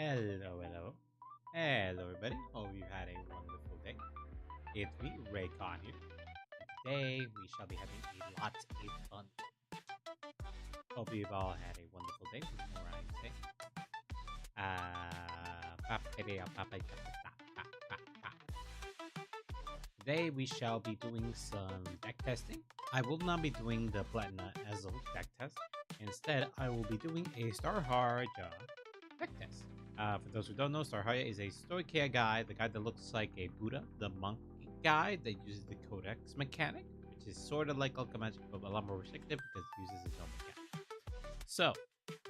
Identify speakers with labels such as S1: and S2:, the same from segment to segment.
S1: Hello. Hello, everybody. Hope you had a wonderful day. It's me, Ray-Kon here. Today, we shall be having a lot of fun. Hope you've all had a wonderful day. More I say. Today, we shall be doing some deck testing. I will not be doing the Platinum Ezel deck test. Instead, I will be doing a Stoeirhaja deck test. For those who don't know, Stoeirhaja is a Stoeirhaja guy, the guy that looks like a Buddha, the monk guy that uses the Codex mechanic, which is sort of like Alchemagic, but a lot more restrictive because it uses its own mechanic. So,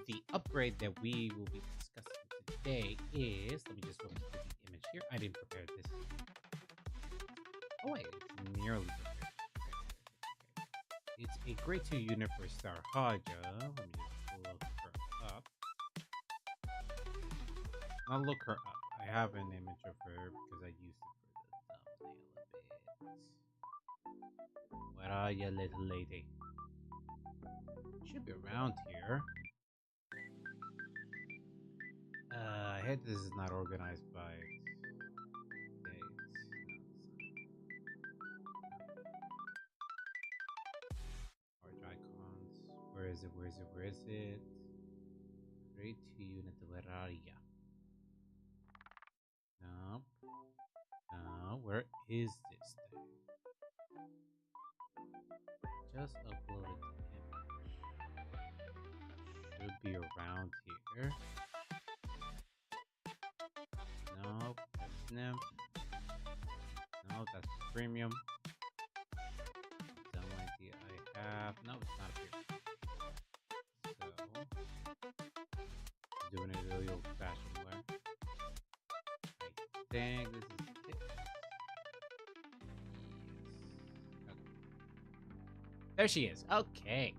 S1: the upgrade that we will be discussing today is, let me just look at the image here. I didn't prepare this. Oh wait, it's nearly prepared. Okay. It's a grade 2 unit for Stoeirhaja. Let me just look her up. I'll look her up. I have an image of her because I used it for the thumbnail a bit. Where are you, little lady? Should be around here. I hate this is not organized by dates. Large icons. Where is it? Where is it? Where is it? Grade 2 unit Stoeirhaja. No. No, where is this thing? Just uploaded the image. Should be around here. No, that's nymph. No, that's premium. Some idea I have. No, it's not a premium. So, doing it really old fashioned way. I think this is it. Yes. Okay. There she is. Okay.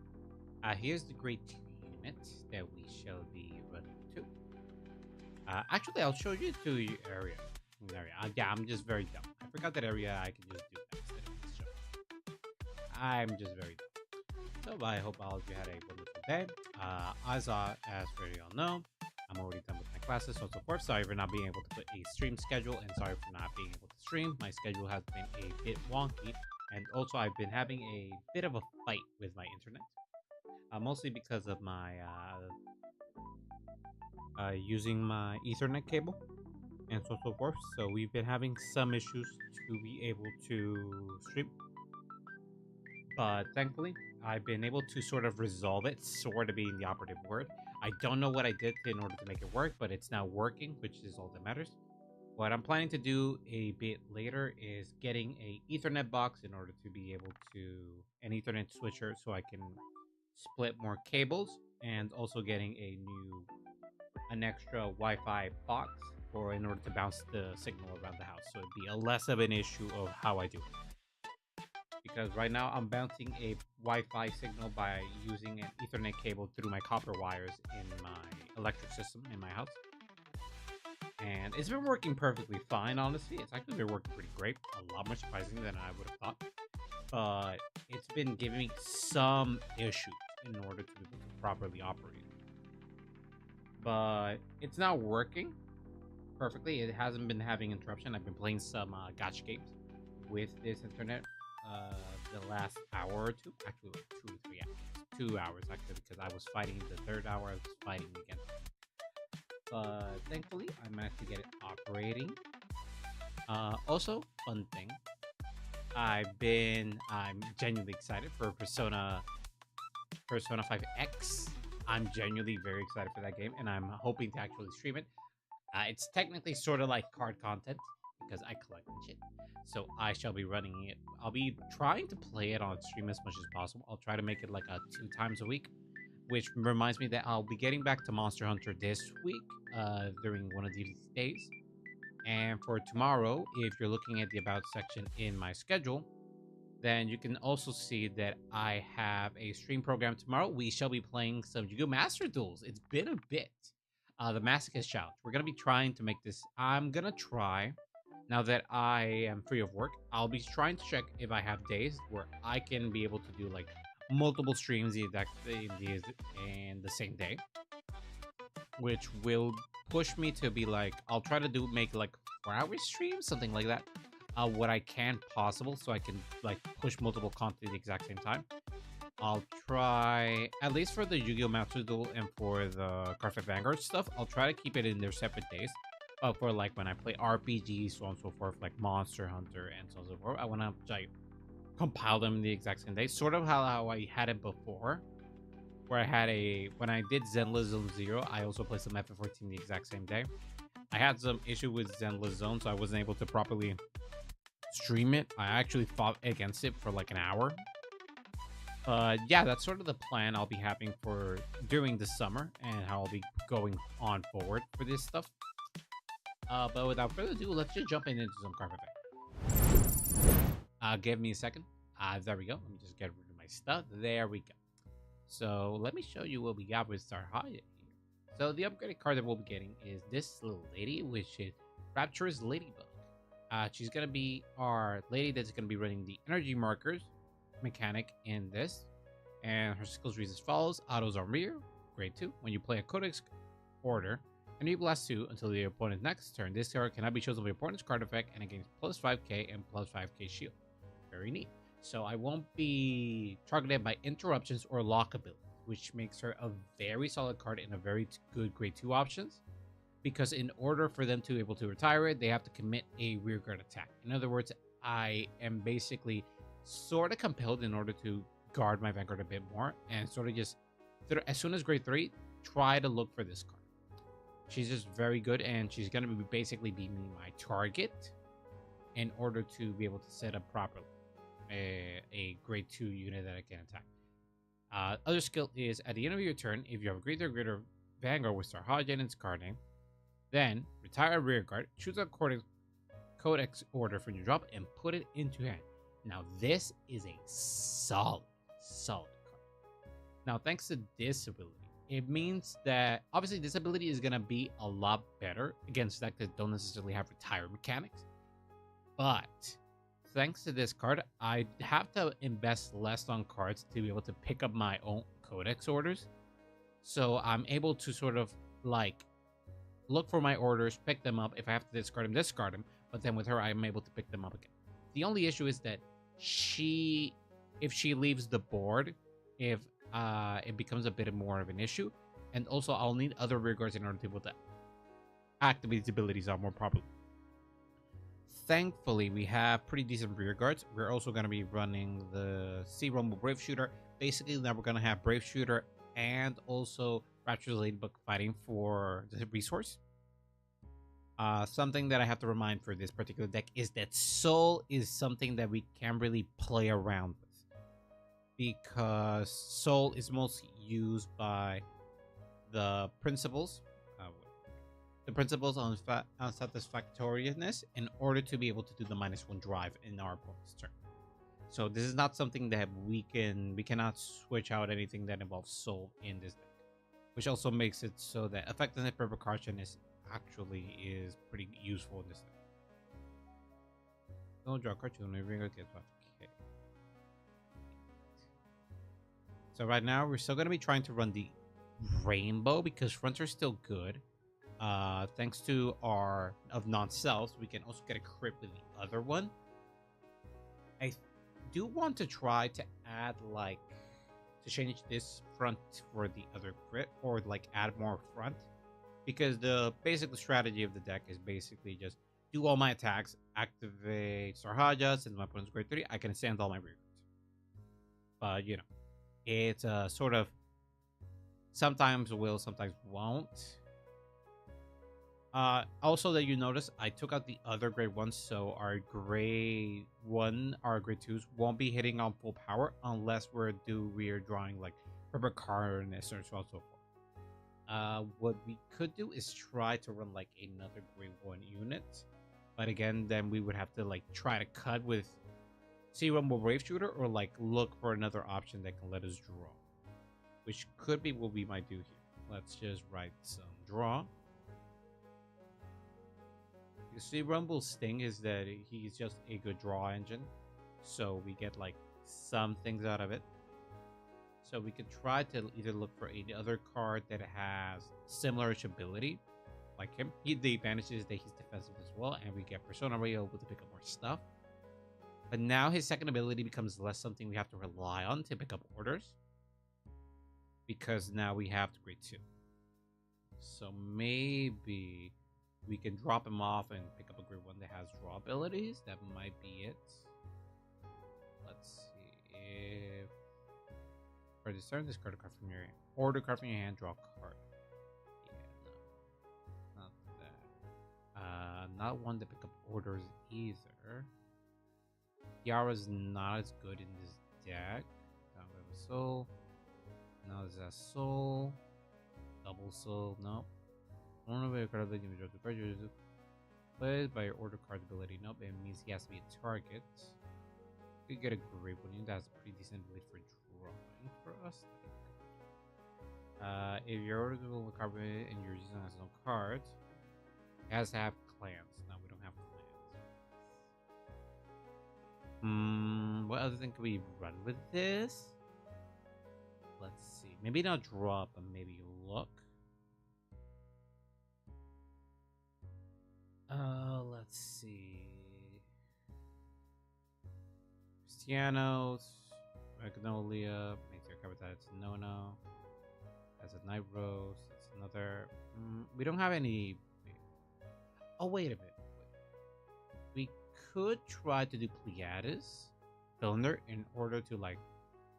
S1: Here's the grade 2 unit that we shall be running to. Actually, I'll show you to your area. Yeah, I'm just very dumb. I forgot that area. I can just do that instead of this show. I'm just very dumb. So I hope all of you had a wonderful day. As for you all know, I'm already done with my classes, so on and so forth. Sorry for not being able to put a stream schedule, and sorry for not being able to stream. My schedule has been a bit wonky, and also I've been having a bit of a fight with my internet, mostly because of my using my Ethernet cable and so on and so forth. So we've been having some issues to be able to stream, but thankfully I've been able to sort of resolve it, sort of being the operative word. I don't know what I did in order to make it work, but it's now working, which is all that matters. What I'm planning to do a bit later is getting a Ethernet box in order to be able to an Ethernet switcher so I can split more cables, and also getting an extra Wi-Fi box for in order to bounce the signal around the house, so it'd be a less of an issue of how I do it. Because right now I'm bouncing a Wi-Fi signal by using an Ethernet cable through my copper wires in my electric system in my house. And it's been working perfectly fine, honestly. It's actually been working pretty great. A lot more surprising than I would have thought. But it's been giving me some issues in order to be able to properly operate. But it's now working perfectly. It hasn't been having interruption. I've been playing some gacha games with this internet the last hour or two, actually like 2 or 3 hours, 2 hours actually, because I was fighting the third hour. I was fighting again, but thankfully I managed to get it operating. Also, fun thing, I'm genuinely excited for Persona 5X. I'm genuinely very excited for that game, and I'm hoping to actually stream it. It's technically sort of like card content because I collect shit. So I shall be running it. I'll be trying to play it on stream as much as possible. I'll try to make it like 2 times a week, which reminds me that I'll be getting back to Monster Hunter this week during one of these days. And for tomorrow, if you're looking at the About section in my schedule, then you can also see that I have a stream program tomorrow. We shall be playing some Yu-Gi-Oh! Master Duels. It's been a bit. The Masochist Challenge. We're going to be trying to make this. I'm going to try. Now that I am free of work, I'll be trying to check if I have days where I can be able to do like multiple streams in the same day. which will push me to be like, I'll try to make like 4-hour streams, something like that. What I can possible, so I can like push multiple content at the exact same time. I'll try, at least for the Yu-Gi-Oh! Master Duel and for the Carpet Vanguard stuff, I'll try to keep it in their separate days. But for like when I play RPGs, so on and so forth, like Monster Hunter and so on and so forth, I want to like compile them in the exact same day. Sort of how I had it before, where I had when I did Zenless Zone Zero, I also played some FF14 the exact same day. I had some issue with Zenless Zone, so I wasn't able to properly stream it. I actually fought against it for like an hour. Yeah, that's sort of the plan I'll be having for during the summer and how I'll be going on forward for this stuff. But without further ado, let's just jump into some card effect. Give me a second. There we go. Let me just get rid of my stuff. There we go. So let me show you what we got with Stoeirhaja here. So the upgraded card that we'll be getting is this little lady, which is Rapturous Ladybug. She's gonna be our lady that's gonna be running the energy markers mechanic in this, and her skills reads as follows: autos on rear, grade 2. When you play a codex order and you blast 2 until the opponent's next turn, this card cannot be chosen by the opponent's card effect and it gains plus 5k and plus 5k shield. Very neat. So I won't be targeted by interruptions or lock ability, which makes her a very solid card in a very good grade 2 options, because in order for them to be able to retire it, they have to commit a rearguard attack. In other words, I am basically sort of compelled in order to guard my Vanguard a bit more, and sort of just, as soon as grade 3, try to look for this card. She's just very good, and she's going to be basically be my target in order to be able to set up properly a grade 2 unit that I can attack. Other skill is, at the end of your turn, if you have a greater Vanguard with Stoeirhaja in its card name, then retire a rearguard, choose a codex order from your drop, and put it into hand. Now, this is a solid card. Now, thanks to this ability, it means that obviously this ability is going to be a lot better against decks that don't necessarily have retire mechanics. But thanks to this card, I have to invest less on cards to be able to pick up my own codex orders. So I'm able to sort of like look for my orders, pick them up. If I have to discard them. But then with her, I'm able to pick them up again. The only issue is that if she leaves the board, it becomes a bit more of an issue. And also, I'll need other rearguards in order to be able to activate these abilities out more properly. Thankfully, we have pretty decent rearguards. We're also going to be running the Sea Rumble Brave Shooter. Basically, now we're going to have Brave Shooter and also Rapturous Ladybug fighting for the resource. Something that I have to remind for this particular deck is that Soul is something that we can really play around with, because Soul is mostly used by the principles on satisfactoriness in order to be able to do the -1 drive in our opponent's turn. So this is not something that we cannot switch out anything that involves Soul in this deck, which also makes it so that effectiveness per precaution is pretty useful in this deck. Don't draw a cartoon. Okay. So right now we're still going to be trying to run the Rainbow because fronts are still good. Thanks to our non-selves, we can also get a crit with the other one. I do want to try to add to change this front for the other crit, or add more front, because the basic strategy of the deck is basically just do all my attacks, activate Stoeirhaja, since my opponent's grade 3, I can stand all my rearguards. But it's sort of sometimes will, sometimes won't. Also, that you notice, I took out the other grade 1s, so our grade 2s won't be hitting on full power unless we're drawing Purple Carnus or so on and so forth. What we could do is try to run another grade 1 unit, but again, then we would have to try to cut with Sea Rumble Brave Shooter, or look for another option that can let us draw, which could be what we might do here. Let's just write some draw. The Sea Rumble's thing is that he's just a good draw engine, so we get some things out of it. So we could try to either look for any other card that has similar ability, like him. The advantage is that he's defensive as well, and we get Persona Ray able to pick up more stuff. But now his second ability becomes less something we have to rely on to pick up orders, because now we have the grade 2. So maybe we can drop him off and pick up a grade 1 that has draw abilities. That might be it. Let's see if for this turn, discard a card from your hand. Order card from your hand, draw a card. Yeah, no. Not that. Not one to pick up orders either. Yara's not as good in this deck. Now we have a soul. Now there's a soul. Double soul. Nope. One of your card ability you draw two cards. Played by your order card ability. Nope. It means he has to be a target. You could get a great one. That's a pretty decent ability for drawing for us. If your order will card and you're using as no cards, it has to have clans. Now we don't have clans. What other thing can we run with this? Let's see. Maybe not drop, but maybe look. Let's see. Cristianos, Magnolia, makes your cover that it's no. As a Night Rose, it's another. We don't have any. Oh, wait a minute. We could try to do Pleiades, Cylinder, in order to like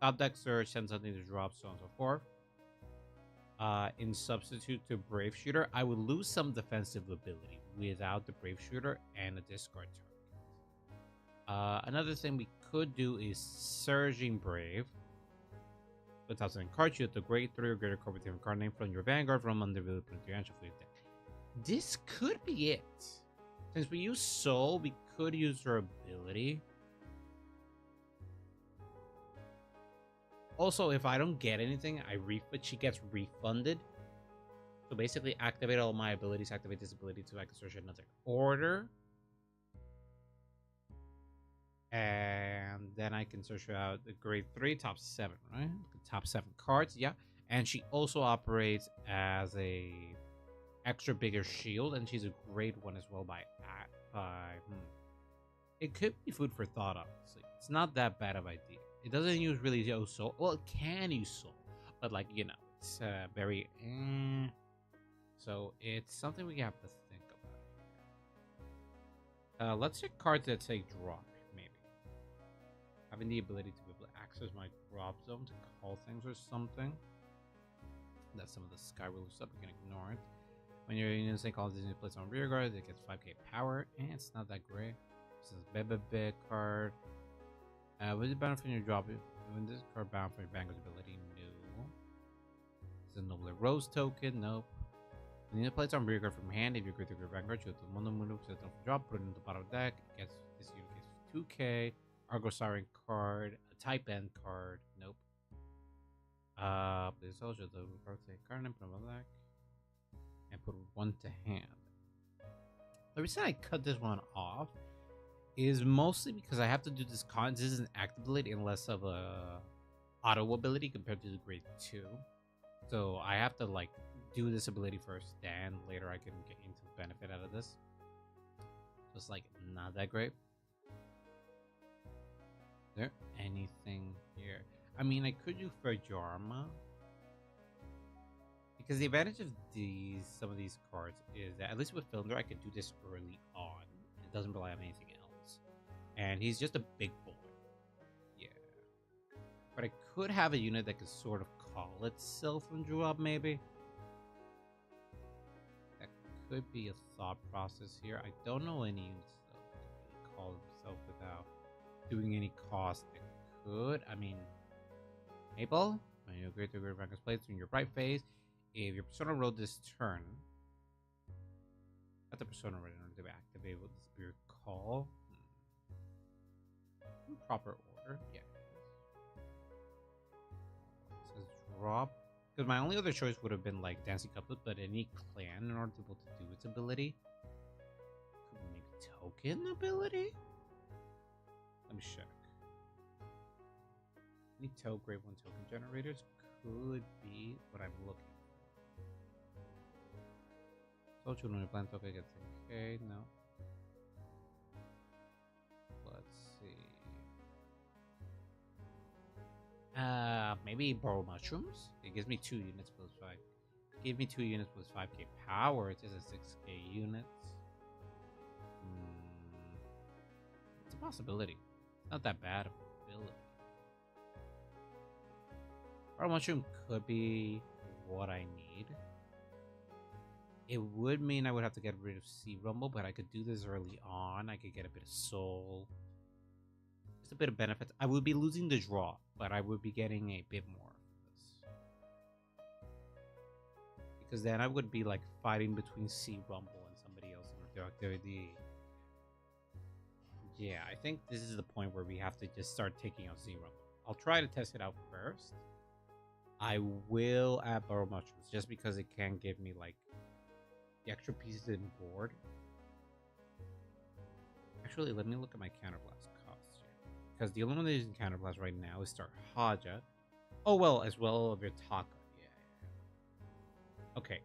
S1: top deck search, send something to drop, so on and so forth. In substitute to Brave Shooter, I would lose some defensive ability without the Brave Shooter and a discard target. Another thing we could do is Surging Brave. With 1,000 cards, you have the grade 3 or greater card with your card name from your Vanguard from under the potential for your deck. This could be it. Since we use Soul, we could use her ability. Also, if I don't get anything, she gets refunded. So basically, activate all my abilities. Activate this ability so I can search another order. And then I can search out the grade 3, top 7, right? Top 7 cards, yeah. And she also operates as a extra bigger shield, and she's a grade 1 as well by It could be food for thought, honestly. It's not that bad of an idea. It doesn't use really use soul. Well, it can use soul, but like, you know, it's very so it's something we have to think about. Let's check cards that say drop. Having the ability to be able to access my drop zone to call things or something. That's some of the Skyruler stuff. We can ignore it. When you're using this thing called Disney Place on rear guard, it gets 5k power, and it's not that great. This is Bebe card. What is the benefit when you drop it? When this card bound for your Vanguard's ability? No. This is a Noble Rose token. Nope. When you place on rear guard from hand, if you go to your Vanguard, you have the Mono Mono set off drop, put it in the bottom deck. It gets this unit gets 2k. Argo Siren card, a Type N card, nope. Please also the birthday card and put them on deck. And put 1 to hand. The reason I cut this one off is mostly because I have to do this con. This is an active ability and less of a auto ability compared to the grade 2. So I have to like do this ability first, then later I can get into benefit out of this. So it's like not that great. Is there anything here? I mean, I could do Fajarma. Because the advantage of some of these cards is that, at least with Cylinder, I could do this early on. It doesn't rely on anything else. And he's just a big boy. Yeah. But I could have a unit that could sort of call itself from drop, maybe. That could be a thought process here. I don't know any units, though, that could really call itself without doing any cost. It could. I mean, Maple, when you upgrade to your Vanguard's place in your right phase, if your Persona rolled this turn, at the Persona ready in order to activate with the Spirit Call. In proper order, yeah. It says drop. Because my only other choice would have been like Dancing Couplet, but any clan in order to be able to do its ability. Could maybe token ability? Let me check. Any tow grade 1 token generators could be what I'm looking for. Social unit plan token gets 10k. No. Let's see. Maybe borrow mushrooms. It gives me 2 units plus 5. Give me 2 units plus 5k power. It is a 6k units. It's a possibility. It's not that bad of a ability. Borrow mushroom could be what I need. It would mean I would have to get rid of Sea Rumble, but I could do this early on. I could get a bit of soul. Just a bit of benefits. I would be losing the draw, but I would be getting a bit more of this. Because then I would be like fighting between Sea Rumble and somebody else in radioactivity. Yeah, I think this is the point where we have to just start taking out Sea Rumble. I'll try to test it out first. I will add borrow mushrooms just because it can give me like the extra pieces in board. Actually, let me look at my counterblast costs here. Because the only one that is in counterblast right now is Stoeirhaja. Oh, well, as well of your Taka. Yeah. Okay.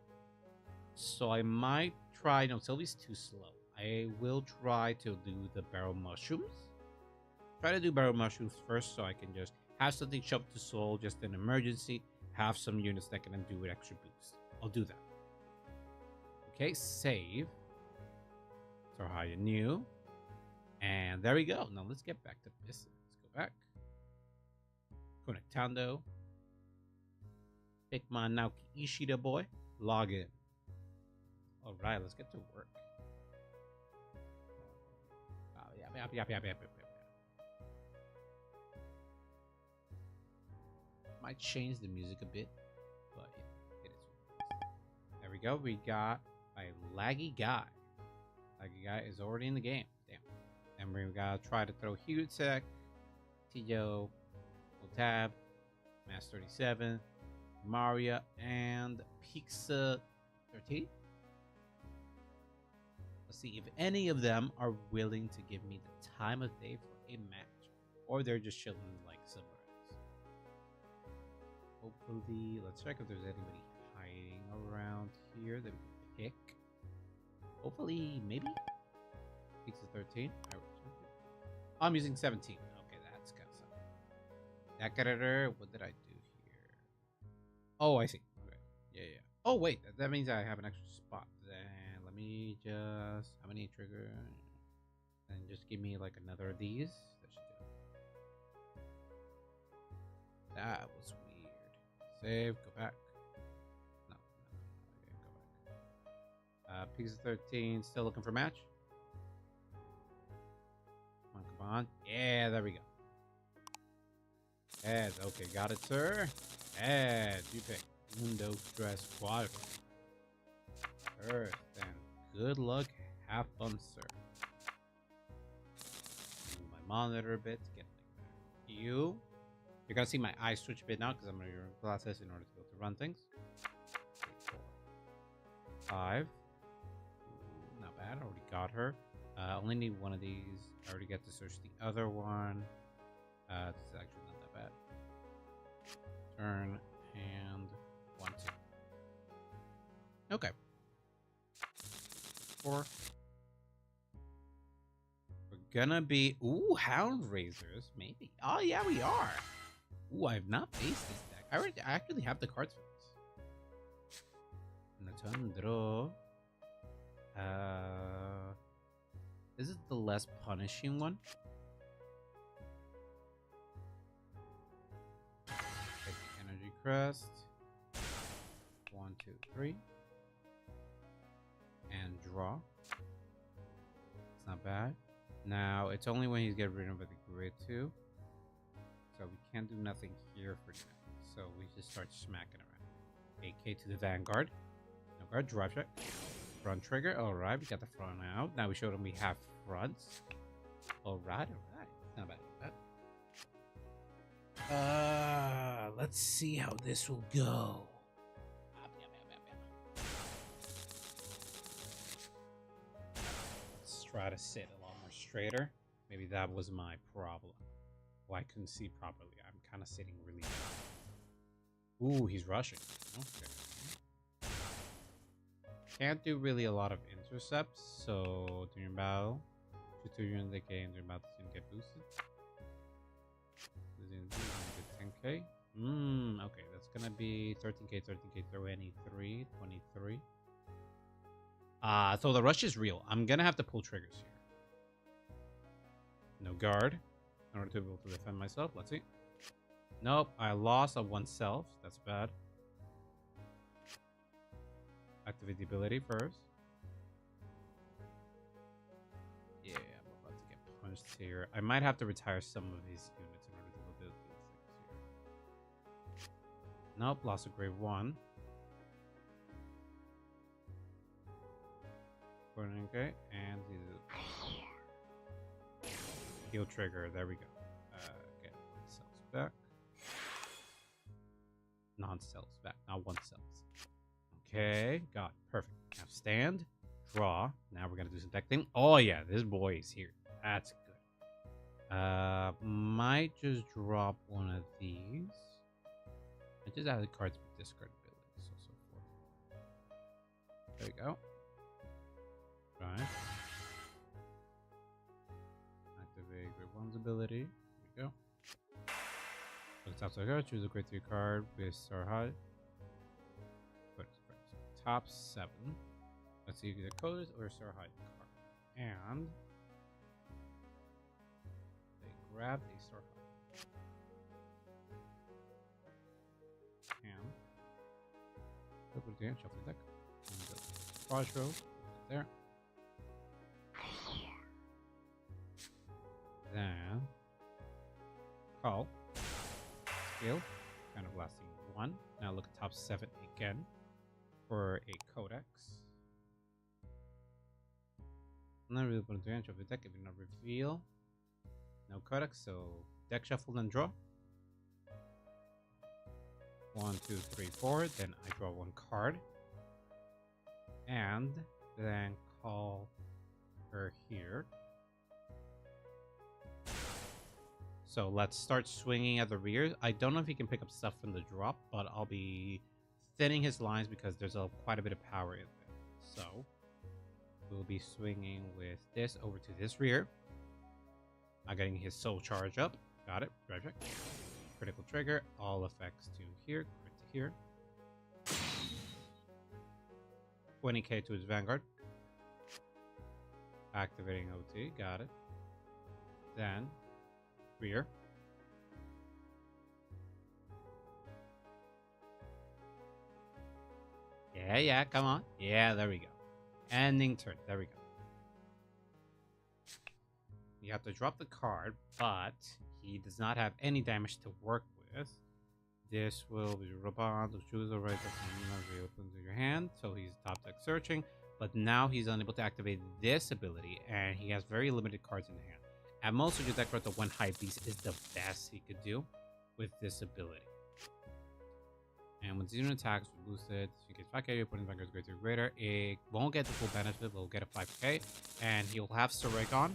S1: So I might try. No, Sylvie's too slow. I will try to do the barrel mushrooms. Try to do barrel mushrooms first so I can just have something shoved to soul just in emergency. Have some units that can do an extra boost. I'll do that. Okay, save. Stoeirhaja new. And there we go. Now let's get back to business. Let's go back. Conectando. Pick my Naoki Ishida boy. Log in. Alright, let's get to work. Yep. Might change the music a bit, but yeah, it is what it is. There we go. We got a laggy guy. Laggy guy is already in the game. Damn. And we gotta try to throw Hugutech, Tiyo, Tab, Mass 37, Maria, and Pizza 13. Let's see if any of them are willing to give me the time of day for a match, or they're just chilling like somewhere else. Hopefully, let's check if there's anybody hiding around here that we can pick. Hopefully, maybe Pizza 13. I'm using 17. Okay, that's kind of something. Deck editor. What did I do here? Oh, I see. Okay. Yeah. Oh, wait. That means I have an extra spot. Then let me just. How many trigger? And just give me like another of these. That should do it. That was weird. Save. Go back. No. Okay, go back. Pizza 13. Still looking for match. Come on. Yeah, there we go. Ed, okay, got it, sir. Ed, you pick Windows Stress Quadro. Earth, and good luck. Have fun, sir. Move my monitor a bit to get like you're gonna see my eyes switch a bit now because I'm gonna run glasses in order to be able to run things. 3, 4, 5. Ooh, not bad. I already got her. Only need one of these. I already get to search the other one. It's actually not that bad. Turn and 1, 2. Okay. 4. We're gonna be Hound Raisers, maybe. Oh yeah, we are. I have not faced this deck. I actually have the cards for this. Natundro. This is the less punishing one. Take the Energy Crest. 1, 2, 3. And draw. It's not bad. Now, it's only when he's getting rid of the grid too. So we can't do nothing here for now. So we just start smacking around. AK to the Vanguard. No guard, drive check. Front trigger. Alright, we got the front out. Now we showed him we have fronts. Alright. Not bad. Let's see how this will go. Let's try to sit a lot more straighter. Maybe that was my problem. Well, I couldn't see properly. I'm kind of sitting really bad. Ooh, he's rushing. Okay. Can't do really a lot of intercepts, so during battle, during the game, during battle, didn't get boosted. Didn't get 10k. Okay, that's gonna be 13k, 13k, 23, 23. So the rush is real. I'm gonna have to pull triggers here. No guard in order to be able to defend myself. Let's see. Nope, I lost of oneself. That's bad. Activate the ability first. Yeah, I'm about to get punched here. I might have to retire some of these units in order to do these things here. Nope, lost a grave 1. Okay, and heal trigger. There we go. Get cells back. Non-cells back, not one cells. Okay, got it. Perfect. Now stand, draw. Now we're gonna do some deck thing. Oh yeah, this boy is here. That's good. Might just drop one of these. I just added cards with discard abilities, so forth. There we go. Right. Activate grade 1's ability. There we go. Look top side card, choose a grade 3 card with Stoeirhaja. Top 7. Let's see if the code is or Stoeirhaja card. And they grab a Stoeirhaja. And look at the end, shuffle the deck. And the crossroad there. Then call. Skill. Kind of lasting 1. Now look at top 7 again for a codex. I'm not really putting the edge of the deck if you not reveal. No codex, so deck shuffle and draw. 1, 2, 3, 4. Then I draw 1 card. And then call her here. So let's start swinging at the rear. I don't know if he can pick up stuff from the drop, but I'll be thinning his lines because there's quite a bit of power in there. So we'll be swinging with this over to this rear. I'm getting his soul charge up. Got it. Right. Critical trigger. All effects to here. Crit to here. 20k to his Vanguard. Activating OT. Got it. Then rear. Yeah, come on. Yeah, there we go. Ending turn. There we go. You have to drop the card, but he does not have any damage to work with. This will be Robot. Choose the right up reopens your hand. So he's top deck searching, but now he's unable to activate this ability, and he has very limited cards in hand. At most, your deck the 1 high beast is the best he could do with this ability. And when Xenon attacks with boosted, you get 5k, your opponent's Vanguard is greater or greater. It won't get the full benefit, but will get a 5k. And he'll have Stoeirhaja.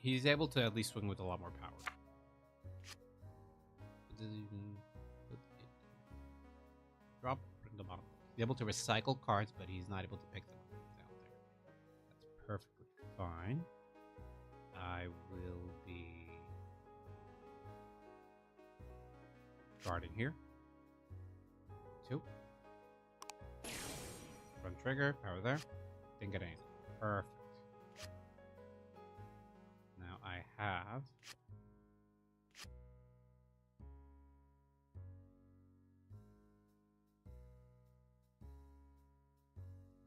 S1: He's able to at least swing with a lot more power. Drop, bring the bottom. He's able to recycle cards, but he's not able to pick them up down there. That's perfectly fine. I will be guarding here. 2. Front trigger, power there. Didn't get anything. Perfect. Now I have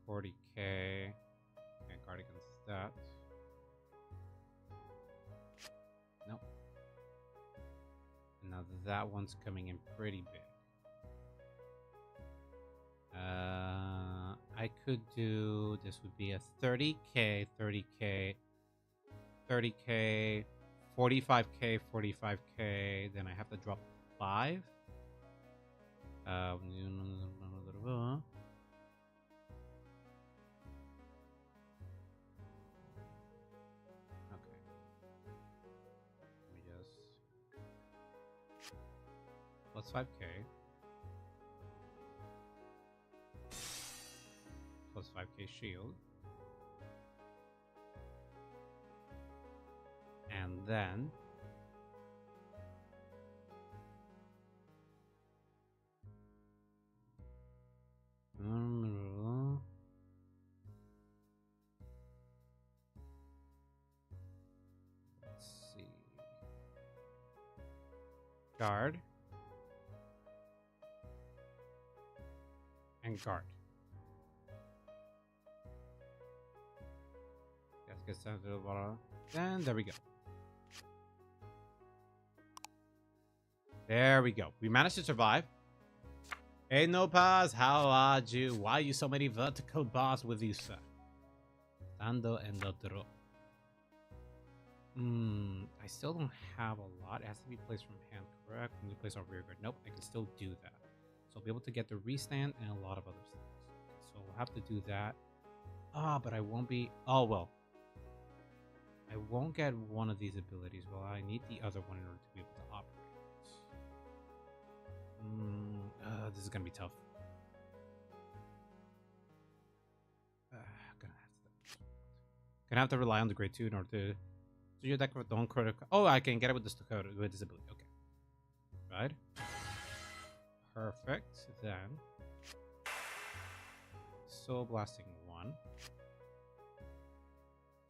S1: 40k. Can't guard against that. Nope. And now that one's coming in pretty big. I could do, this would be a 30k, 30k, 30k, 45k, 45k. Then I have to drop 5. plus 5k. Plus 5k shield. And then let's see. Guard and guard. Let's get down to the bottom. And there we go. There we go. We managed to survive. Hey, no pause. How are you? Why you so many vertical bars with you, sir? Dando and otro. I still don't have a lot. It has to be placed from hand, correct? When you place our rear guard. Nope, I can still do that. So I'll be able to get the restand and a lot of other things. Okay, so we'll have to do that. But I won't be... Oh, well. I won't get one of these abilities. Well, I need the other one in order to be able to operate. This is gonna be tough. Gonna have to rely on the grade 2 in order to do your deck with the one critical. Oh, I can get it with this ability. Okay, right. Perfect. Then Soul Blasting 1.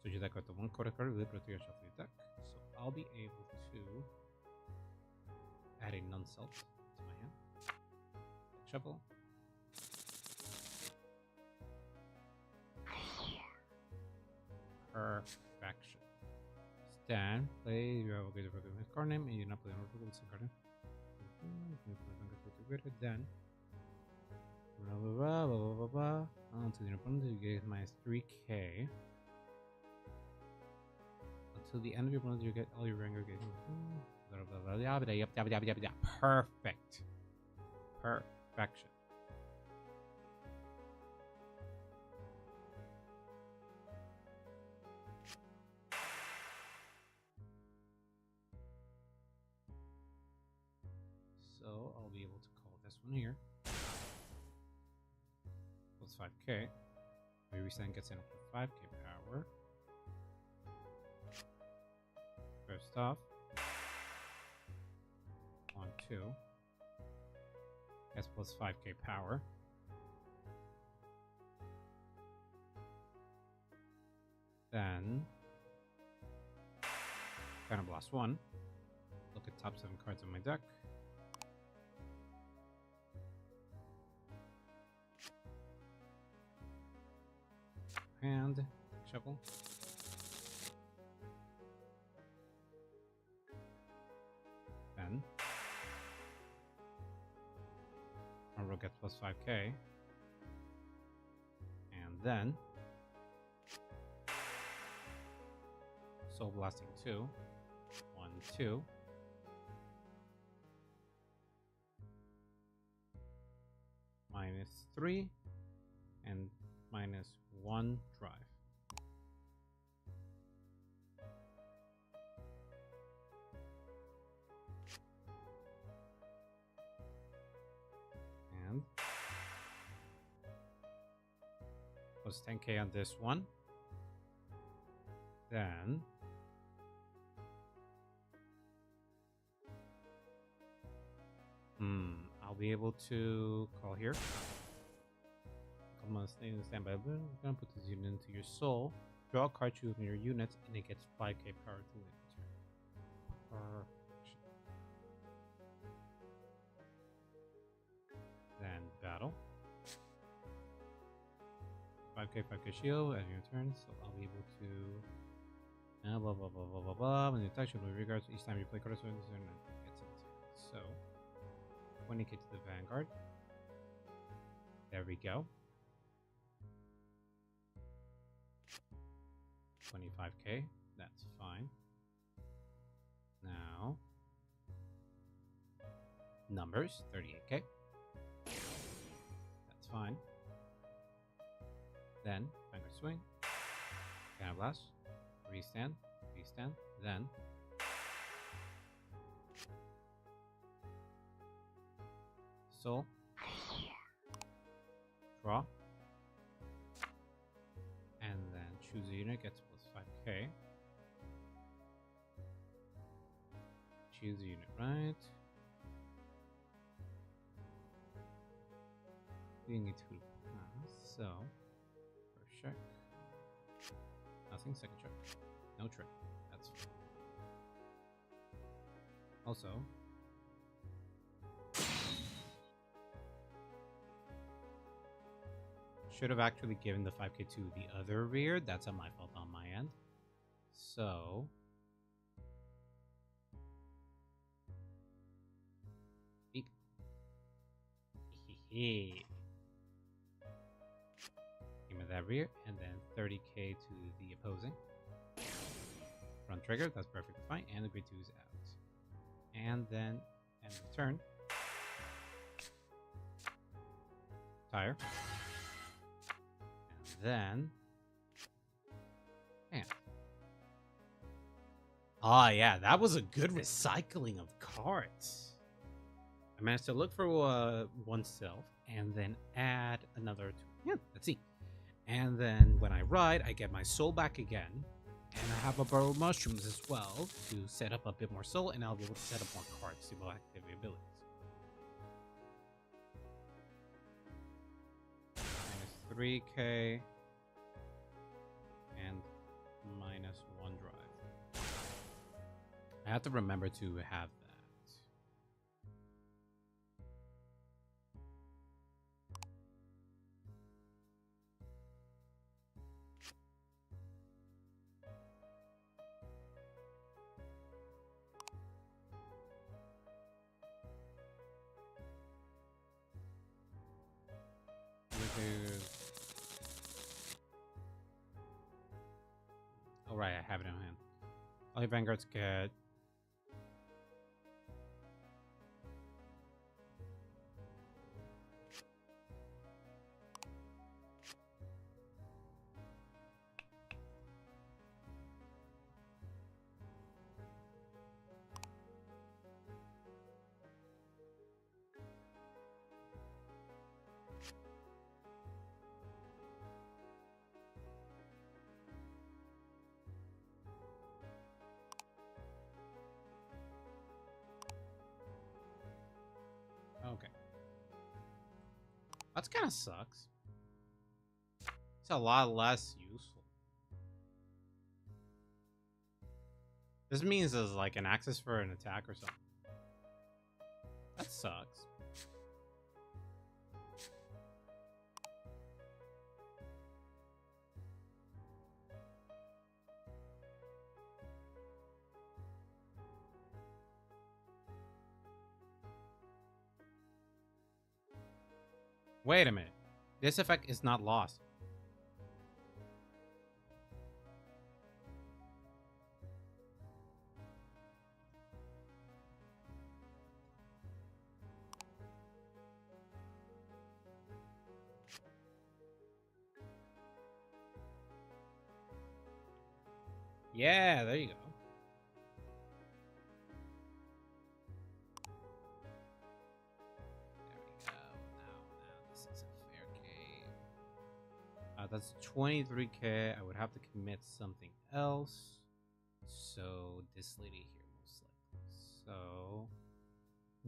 S1: So you deck with the one critical really put your shuffle deck. So I'll be able to add a non-self to my hand. Shuffle. Perfection. Stand. Play. You have a good card name, and you not play an order with card name. Then. Until the opponent, you get minus 3k. Until the end of your opponent, you get all your rank gains. Perfect. Perfection. So I'll be able to call this one here. Plus 5k. Maybe Stan gets an extra 5k power. First off, 1, 2. Gets plus 5k power. Then, kind of blast 1. Look at top 7 cards on my deck. Hand, shuffle. Then, Marvel gets plus 5k. And then, Soul Blasting 2. 1, 2. -3. And -1 drive. And plus 10k on this one. Then I'll be able to call here. Come on, stay in standby. We're gonna put this unit into your soul. Draw a card, choose your units, and it gets 5k power to win. Perfection. Then battle. 5k shield at your turn, so I'll be able to blah blah blah blah blah blah. When the attack should be regards each time you play cards, so it gets it. So 20k to the Vanguard. There we go. 25k, that's fine. Now, numbers, 38k. That's fine. Then, Vanguard swing, Cannon Blast, restand, then Soul. Draw. And then choose a unit, gets plus 5k. Choose a unit, right? We need to pass, so first check. Nothing, second check. No trick. That's fine. Also, should have actually given the 5k to the other rear. That's on my fault on my end. So Aim at that rear, and then 30k to the opposing. Run trigger, that's perfectly fine, and the grade 2 is out. And then end of turn. Tire. And then hand. Ah, yeah, that was a good recycling of cards. I managed to look for oneself and then add another two. Yeah, let's see. And then when I ride, I get my soul back again. And I have a Padoru mushrooms as well to set up a bit more soul, and I'll be able to set up more cards to more activity abilities. Minus 3k and minus 1 drive. I have to remember to have that. Oh, right, I have it in hand. All your vanguards get... Okay. That kind of sucks. It's a lot less useful. This means there's like an access for an attack or something. That sucks. Wait a minute. This effect is not lost. Yeah, there you go. That's 23k. I would have to commit something else. So this lady here, most likely. So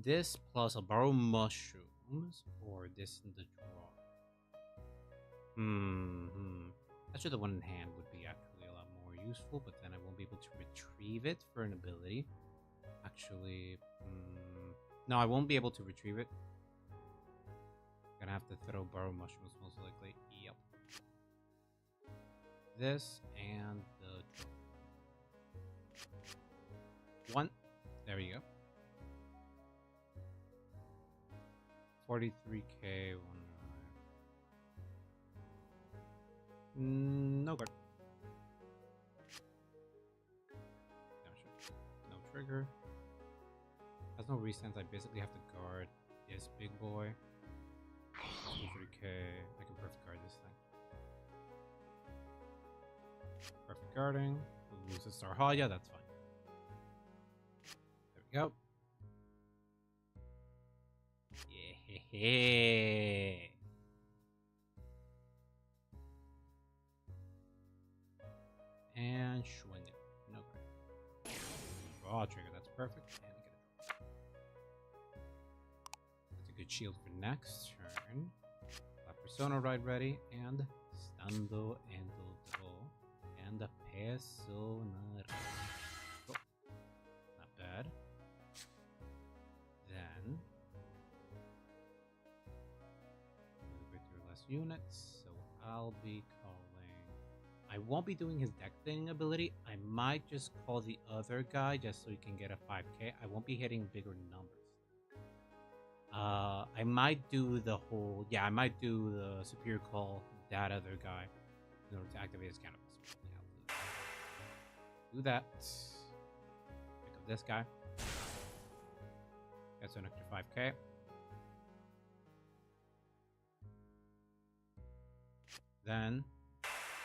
S1: this plus a borrow mushrooms, or this in the draw. Actually, the one in hand would be actually a lot more useful, but then I won't be able to retrieve it for an ability. Actually, no, I won't be able to retrieve it. I'm gonna have to throw borrow mushrooms most likely. Yep. This and the one. There we go. 43k. No guard. No trigger. Has no resends. I basically have to guard this big boy. 3k. I can perfect guard this thing. Perfect guarding. We'll lose the Stoeirhaja, that's fine. There we go. Hehe. And swing it. No good. Draw trigger. That's perfect. And get a draw. That's a good shield for next turn. Persona ride ready and stando and draw and persona. Oh, not bad. Then move it through less units, so I'll be calling. I won't be doing his deck thing ability. I might just call the other guy just so he can get a 5k. I won't be hitting bigger numbers. I might do the whole. Yeah, I might do the superior call that other guy in order to activate his cannibals. Yeah, do that. Pick up this guy. That's an extra 5k. Then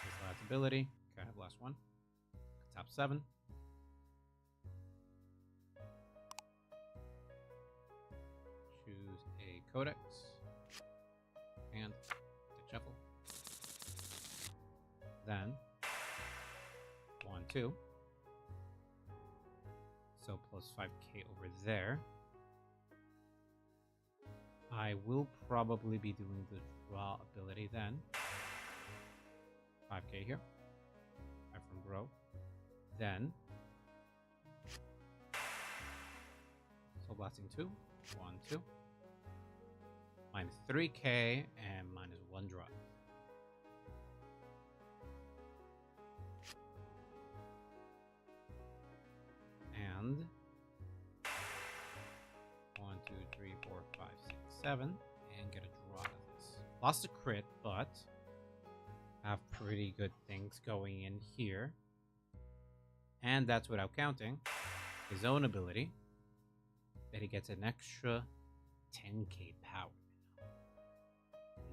S1: his last ability. Okay, I have last one. Top 7. Choose a codex and the shuffle. Then 1, 2. So plus 5k over there. I will probably be doing the draw ability then. 5k here. 5 from grow. Then Soul Blasting 2. 1, 2. Minus 3k and minus 1 drop. And 1, 2, 3, 4, 5, 6, 7. And get a draw of this. Lost a crit, but have pretty good things going in here. And that's without counting his own ability. That he gets an extra 10k power.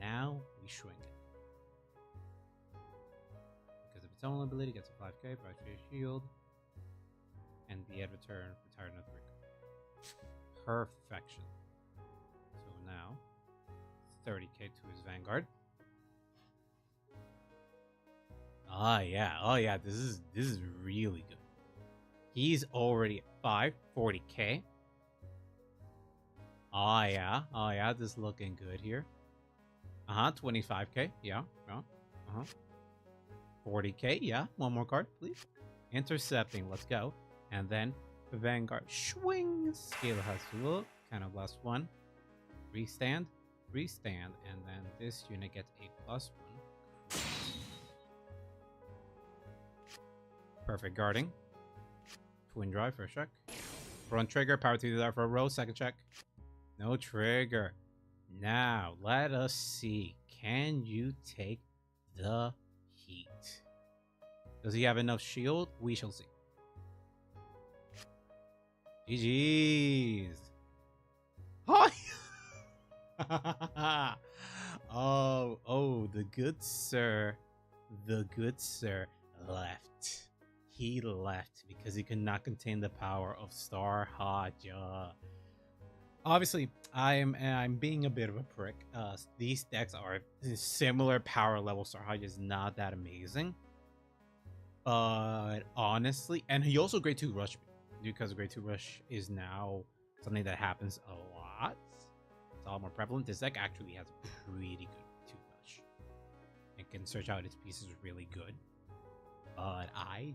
S1: Now we shrink it. Because of its own ability, gets a 5k, 5k shield. And the end return, retire another ring. Perfection. So now 30k to his Vanguard. Oh yeah, this is really good. He's already at 540k. Oh yeah, this is looking good here. 25k, yeah. 40k, yeah. One more card, please. Intercepting, let's go. And then Vanguard swing. Scale has to look. Kind of last one. Restand, and then this unit gets a +1. Perfect guarding. Twin drive first check. Front trigger, power to the for a row, second check. No trigger. Now let us see. Can you take the heat? Does he have enough shield? We shall see. GG's. Oh, the good sir left. He left because he could not contain the power of Stoeirhaja. Obviously, I'm being a bit of a prick. These decks are similar power level. Stoeirhaja is not that amazing, but honestly, and he also grade 2 rush because grade 2 rush is now something that happens a lot. It's a lot more prevalent. This deck actually has a pretty good 2 rush. It can search out its pieces really good. But he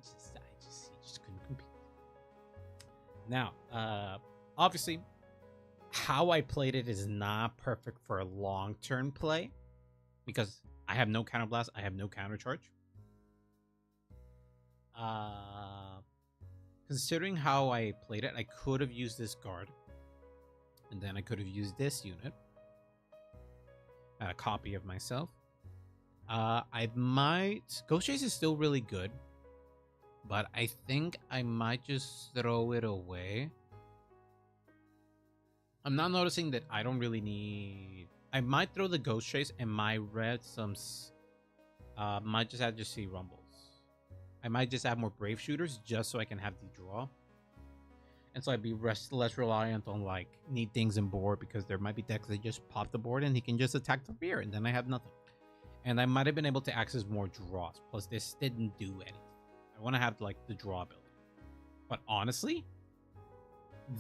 S1: just couldn't compete. Now, obviously, how I played it is not perfect for a long-term play because I have no counter blast, I have no counter charge. Considering how I played it, I could have used this guard, and then I could have used this unit, a copy of myself. I might... Ghost Chase is still really good, but I think I might just throw it away. I'm not noticing that I don't really need... I might throw the Ghost Chase and my red might just have to see Rumbles. I might just have more Brave Shooters just so I can have the draw. And so I'd be less reliant on like need things in board, because there might be decks that just pop the board and he can just attack the rear and then I have nothing. And I might have been able to access more draws. Plus this didn't do anything. I want to have like the draw ability. But honestly,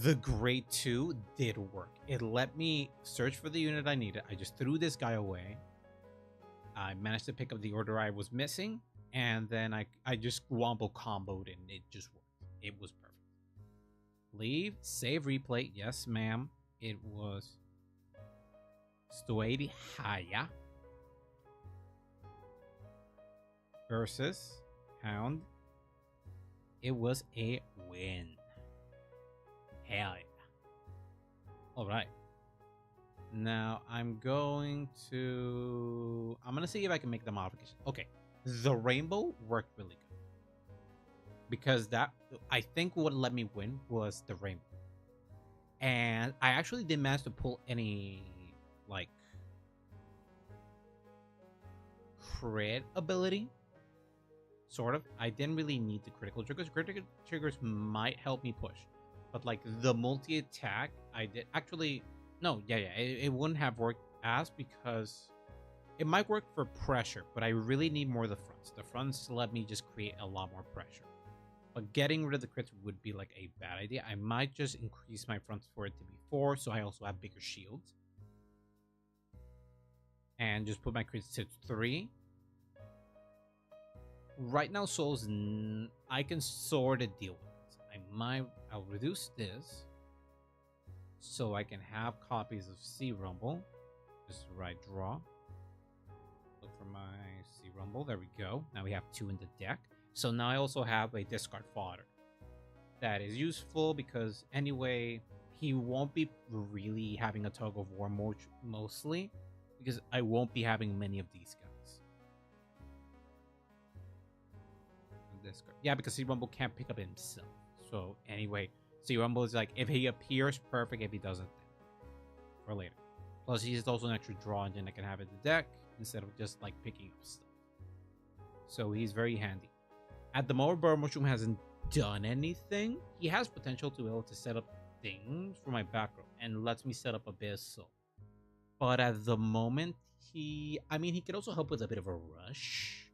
S1: the grade 2 did work. It let me search for the unit I needed. I just threw this guy away. I managed to pick up the order I was missing, and then I just wombo comboed and it just worked. It was perfect. Leave, save, replay. Yes, ma'am. It was Stoeirhaja versus Hound. It was a win. Hell yeah. Alright. Now I'm gonna see if I can make the modification. Okay. The rainbow worked really good. Because that, I think what let me win was the rainbow. And I actually didn't manage to pull any, like, crit ability. Sort of. I didn't really need the critical triggers. Critical triggers might help me push. But, like, the multi-attack, I did... Actually, no, yeah. It wouldn't have worked as, because it might work for pressure, but I really need more of the fronts. The fronts let me just create a lot more pressure. But getting rid of the crits would be like a bad idea. I might just increase my fronts for it to be 4, so I also have bigger shields. And just put my crits to 3. Right now, souls, I can sort of deal with it. I'll reduce this, so I can have copies of Sea Rumble. Just right draw. Look for my Sea Rumble. There we go. Now we have 2 in the deck. So now I also have a discard fodder. That is useful because anyway, he won't be really having a tug of war mostly, because I won't be having many of these guys. Discard. Yeah, because Sea Rumble can't pick up himself. So anyway, Sea Rumble is like, if he appears, perfect. If he doesn't, then for later. Plus, he's also an extra draw engine I can have in the deck instead of just like picking up stuff. So he's very handy. At the moment, Burrow Mushroom hasn't done anything. He has potential to be able to set up things for my back row and lets me set up Abyssal. But at the moment, he could also help with a bit of a rush.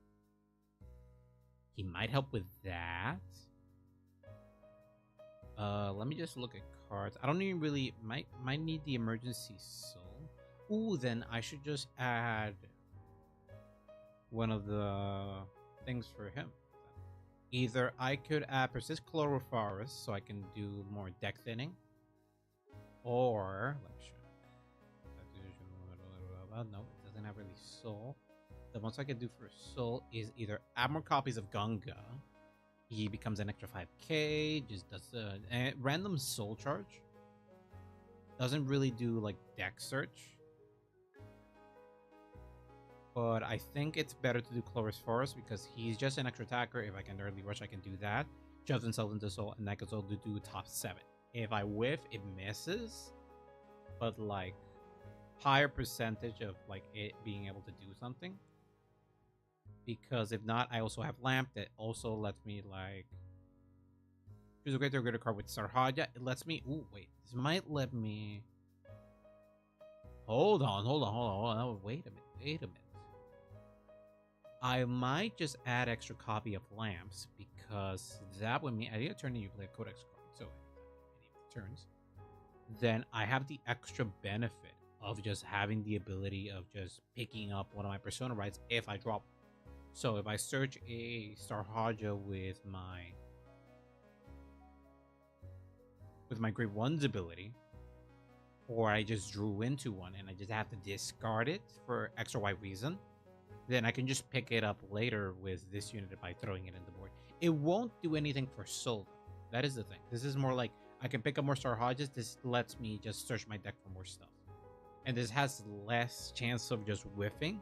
S1: He might help with that. Let me just look at cards. I don't even really... Might need the Emergency Soul. Ooh, then I should just add one of the things for him. Either I could add Persist Chlorophorus so I can do more deck thinning. Or... Let me show you. No, it doesn't have really soul. The most I can do for soul is either add more copies of Gunga. He becomes an extra 5k. Just does a random soul charge. Doesn't really do like deck search. But I think it's better to do Chlorophorus because he's just an extra attacker. If I can early rush, I can do that. Shoves himself into soul, and that can also do top 7. If I whiff, it misses. But like higher percentage of like it being able to do something. Because if not, I also have Lamp that also lets me like choose a greater or greater card with Stoeirhaja. It lets me... Ooh, wait. This might let me... Hold on. Wait a minute. I might just add extra copy of Lamps because that would mean I need to turn in you play a Codex card. So any turns. Then I have the extra benefit of just having the ability of just picking up one of my Persona rights if I drop. So if I search a Stoeirhaja with my Grade 1's ability, or I just drew into one and I just have to discard it for X or Y reason, then I can just pick it up later with this unit by throwing it in the board. It won't do anything for soul. That is the thing. This is more like I can pick up more Stoeirhajas. This lets me just search my deck for more stuff. And this has less chance of just whiffing.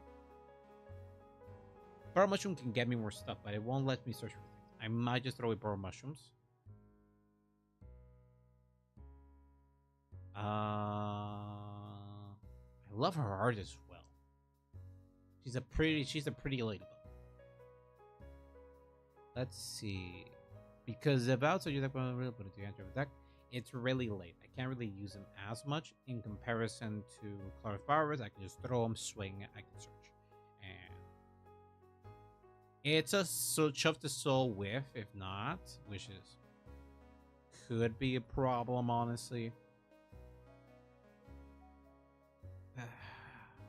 S1: Burrow Mushroom can get me more stuff, but it won't let me search for things. I might just throw away Burrow Mushrooms. I love her art as well. She's a pretty ladybug. Let's see. Because about so you deck really put it to your deck. it's really late. I can't really use him as much in comparison to Clarus Powers. I can just throw him, swing, I can search. And it's a shove the soul whiff, if not, which is could be a problem, honestly.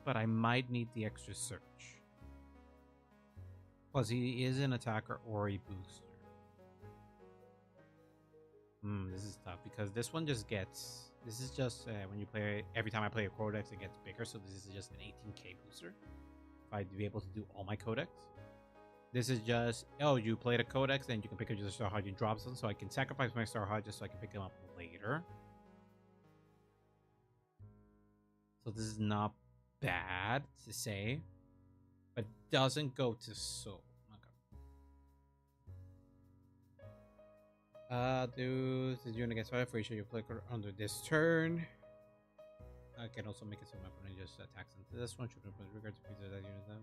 S1: But I might need the extra search. Plus, he is an attacker or a booster. This is tough because this one just gets. This is just when you play. Every time I play a codex, it gets bigger. So this is just an 18k booster. If I'd be able to do all my codex, this is just. Oh, you played a codex, then you can pick up your Stoeirhaja and drop them. So I can sacrifice my Stoeirhaja so I can pick them up later. So this is not bad to say, but doesn't go to soul. Dude, since you're gonna get started, for you, you click under this turn. I can also make it so my opponent just attacks into this one. Should put regards to pieces that unit that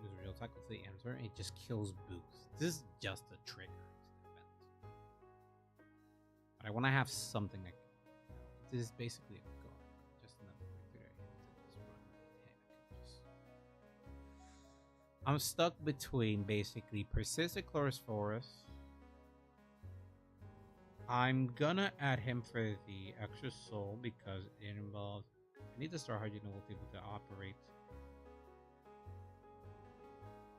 S1: use real attack with the answer. It just kills boost. This is just a trigger to the event. But I want to have something like this is basically a guard. Just another way to just run attack. I'm stuck between basically persistent Chloris Forest. I'm gonna add him for the extra soul because it involves. I need to start how you know able to operate.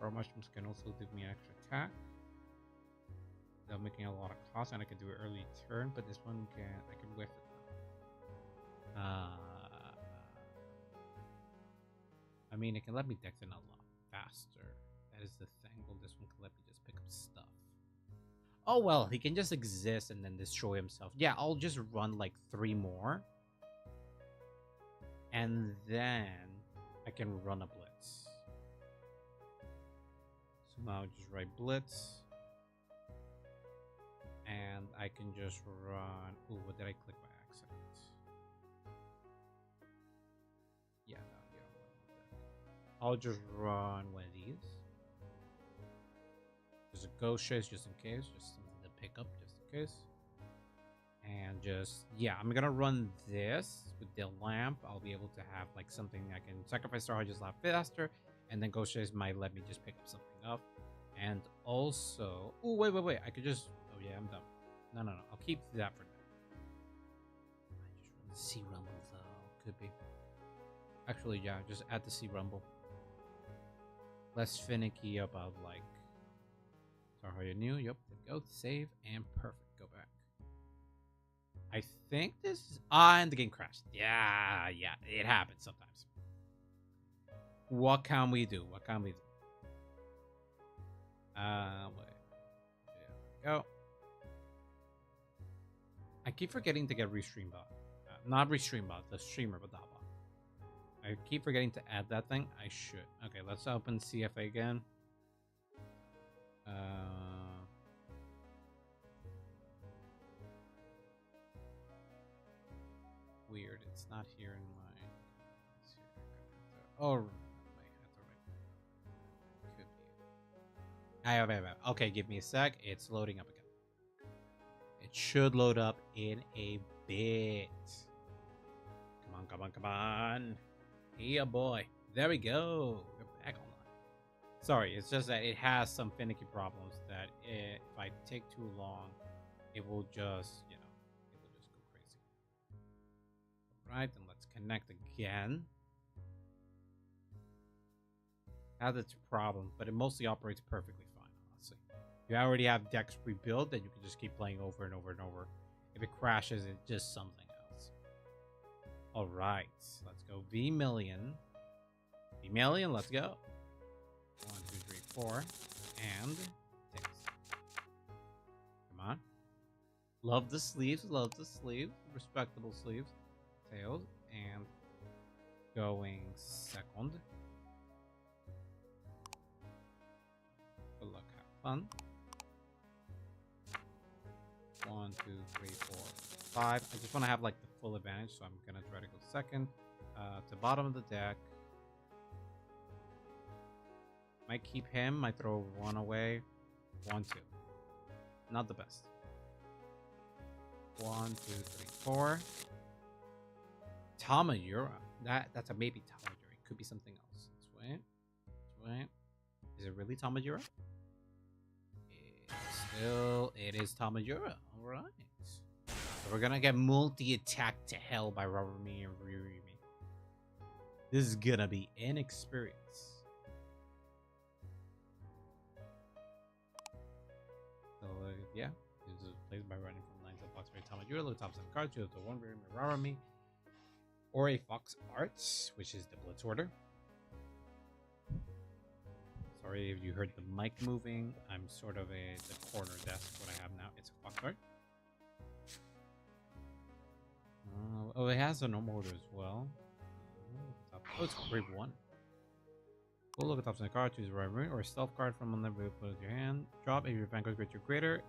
S1: Or mushrooms can also give me extra attack. They're making a lot of cost, and I can do it early turn. But this one can I can whiff it. I mean, it can let me dex in a lot faster. That is the thing. Well, this one can let me just pick up stuff. Oh, well, he can just exist and then destroy himself. Yeah, I'll just run like 3 more. And then I can run a blitz. So now I'll just write blitz. And I can just run... Ooh, what did I click by accident? Yeah, no, you don't want that. I'll just run one of these. There's a ghost chase just in case, just something to pick up just in case. And just, yeah, I'm gonna run this with the lamp. I'll be able to have like something I can sacrifice Stoeirhaja just a lot faster, and then ghost chase might let me just pick up something up. And also, oh wait, I could just, oh yeah, I'm done. No, I'll keep that for now. I just run the sea rumble though, could be. Actually, yeah, just add the sea rumble. Less finicky about like. Stoeirhaja new, yep, there we go, save, and perfect, go back. I think this is, and the game crashed. Yeah, it happens sometimes. What can we do? Wait. There we go. I keep forgetting to get Restream bot. Not Restream bot, the streamer, but that bot. I keep forgetting to add that thing. I should. Okay, let's open CFA again. Weird, it's not here in my. Oh, wait, could be. I have. Okay, give me a sec. It's loading up again. It should load up in a bit. Come on. Yeah, boy. There we go. We're back online. Sorry, it's just that it has some finicky problems that if I take too long, it will just, it will just go crazy. Alright, then let's connect again. Has its problem, but it mostly operates perfectly fine, honestly. If you already have decks pre-built, then you can just keep playing over and over and over. If it crashes, it's just something else. Alright, let's go V-Million. V-Million, let's go. 1, 2, 3, 4, and 6. Come on. Love the sleeves, respectable sleeves. Tails, and going second. Good luck, have fun. 1, 2, 3, 4, 5. I just want to have like the full advantage, so I'm gonna try to go second. To bottom of the deck. Might keep him, might throw 1 away. 1, 2. Not the best. 1, 2, 3, 4. Tamayura. That's a maybe Tamayura. It could be something else. Let's wait. Let's wait. Is it really Tamayura? It is Tamayura. Alright. So we're gonna get multi-attack to hell by Rarami and Ririmi. This is gonna be an experience. So yeah. This is played by running from lines of Fox Tamayura, look top 7 cards, choose the 1 Rarami. Or a Fox Arts, which is the Blitz Order. Sorry if you heard the mic moving. I'm sort of the corner desk. What I have now, it's a Fox Art. Oh, it has a normal order as well. Oh, it's grade 1. We'll look at top of the card, choose a Rarami or a stealth card from one level, put it in your hand. Drop if your vanguard creature greater.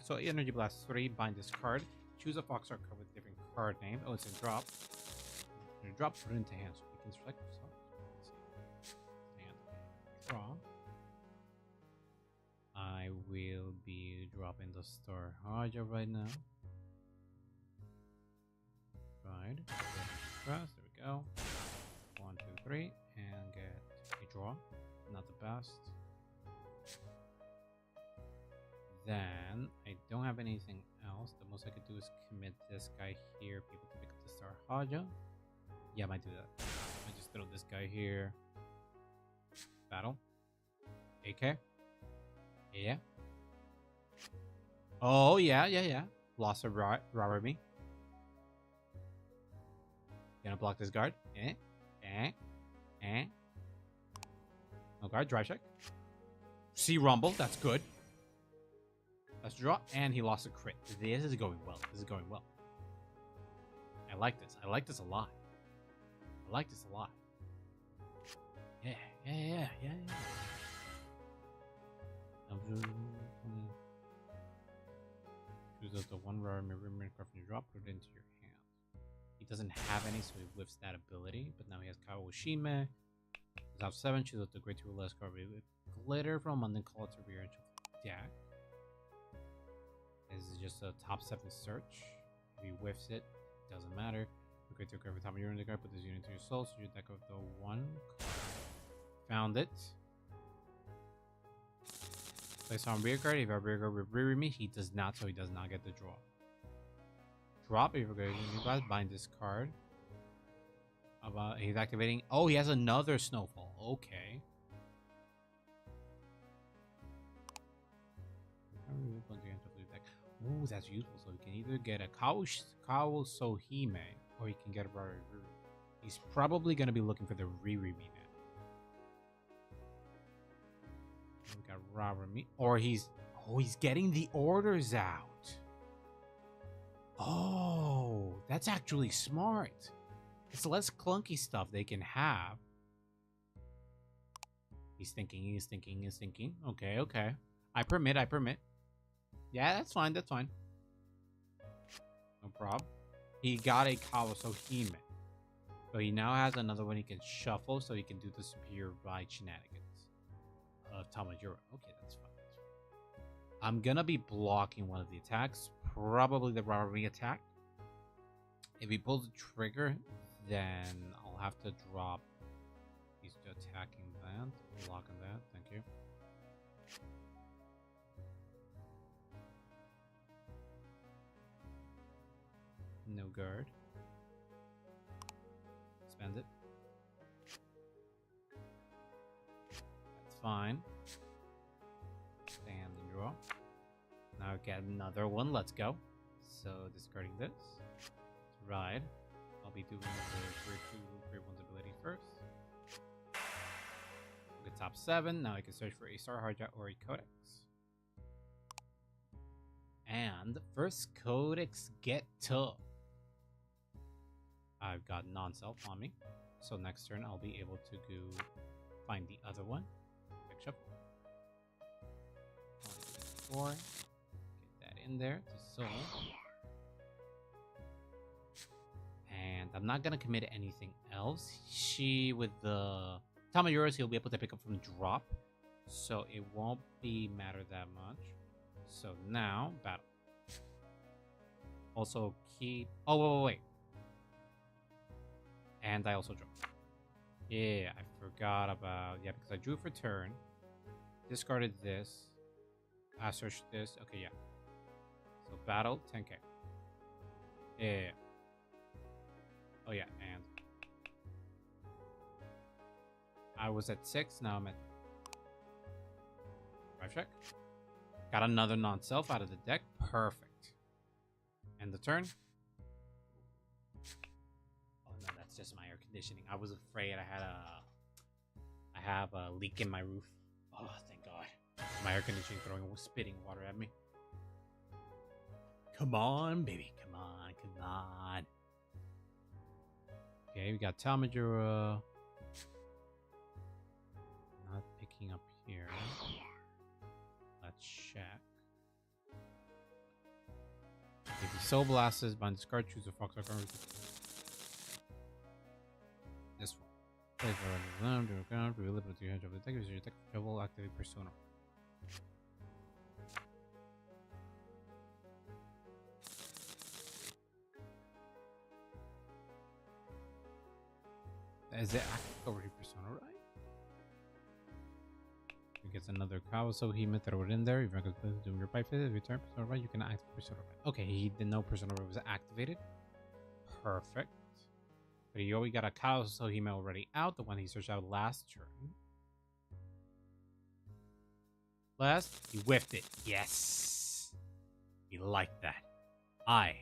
S1: So Energy Blast 3, bind this card. Choose a Fox Art card with a different card name. Oh, it's a drop. Drop, put it into hand, so we can select hand. Draw. I will be dropping the Stoeirhaja right now. Right. Press. There we go. 1, 2, 3, and get a draw. Not the best. Then I don't have anything else. The most I could do is commit this guy here. People to pick up the Stoeirhaja. Yeah, I might do that. I just throw this guy here. Battle. AK. Yeah. Oh, yeah. Lost a Rarami. Gonna block this guard. No guard. Drive check. See Rumble. That's good. Let's draw. And he lost a crit. This is going well. I like this. I like this a lot. Yeah. Choose the 1 Rarami card from your drop, put it into your hand. He doesn't have any, so he whiffs that ability. But now he has Kawoshime. Top 7, choose the great 2 or less card with glitter from and then call it to rearrange the deck. This is just a top 7 search. If he whiffs it, doesn't matter. The great 2 card every time you're in the card, put this unit into your soul, so your deck of the 1 card. Found it. Place on rear guard. If our rear guard with Ririmi, he does not, so he does not get the draw. Drop. If you're going to bind this card. He's activating. Oh, he has another Snowfall. Okay. Ooh, that's useful. So he can either get a Kawosohime or he can get a Rarimi. He's probably going to be looking for the Ririmi now. We got Rarami. Or he's getting the orders out. Oh, that's actually smart. It's less clunky stuff they can have. He's thinking. Okay. I permit. Yeah, that's fine. No problem. He got a Kawosohime. So he now has another one he can shuffle so he can do the superior ride shenanigans of Tamayura. Okay, that's fine. I'm gonna be blocking one of the attacks. Probably the Rarami attack. If he pulls the trigger, then I'll have to drop. He's attacking that. Blocking that. Thank you. No guard. Spend it. That's fine. Stand and draw. Now get another one. Let's go. So discarding this. Let's ride. I'll be doing the grade 1's ability first. Look at top 7. Now I can search for a Stoeirhaja or a Codex. And first Codex get to. I've got non-self on me. So next turn I'll be able to go find the other one. Pick shuffle. 4. Get that in there to soul. And I'm not gonna commit anything else. With the Tamayuras, he'll be able to pick up from drop. So it won't matter that much. So now battle. Also keep. Oh wait. And I also drew. Yeah, I forgot about because I drew for turn, discarded this, I searched this. Okay, yeah. So battle 10k. Yeah. Oh yeah, and I was at 6. Now I'm at 5 check. Got another non-self out of the deck. Perfect. And the turn. Oh no, that's just my air conditioning. I was afraid I have a leak in my roof. Oh, thank God. My air conditioning throwing spitting water at me. Come on, baby. Come on. Come on. Okay, we got Talmadura. Not picking up here. Let's check. If he Soul Blasts, bind discard, choose a Fox. This one. Play for random to account, reveal it to your hand of the deck. Use your deck trouble, activate Persona. Is it active over Persona, right? He gets another cow, so he may throw it in there. If you're going to do your bite visit, return Persona right, you can activate Persona right. Okay, he didn't know Persona right was activated. Perfect. But he already got a cow, so he may already out. The one he searched out last turn. Last, he whiffed it. Yes. He liked that. I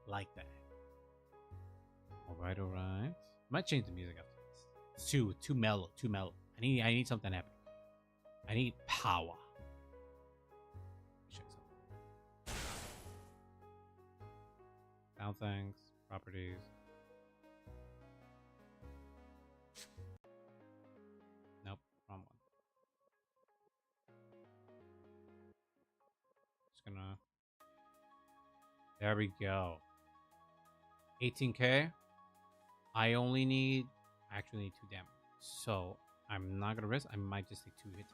S1: like that. Alright, alright. Might change the music after this. Too mellow, too mellow. I need something epic. I need power. Check something. Down things, properties. Nope, wrong one. Just gonna. There we go. 18k. I only need. I actually need 2 damage. So I'm not gonna risk. I might just take 2 hits.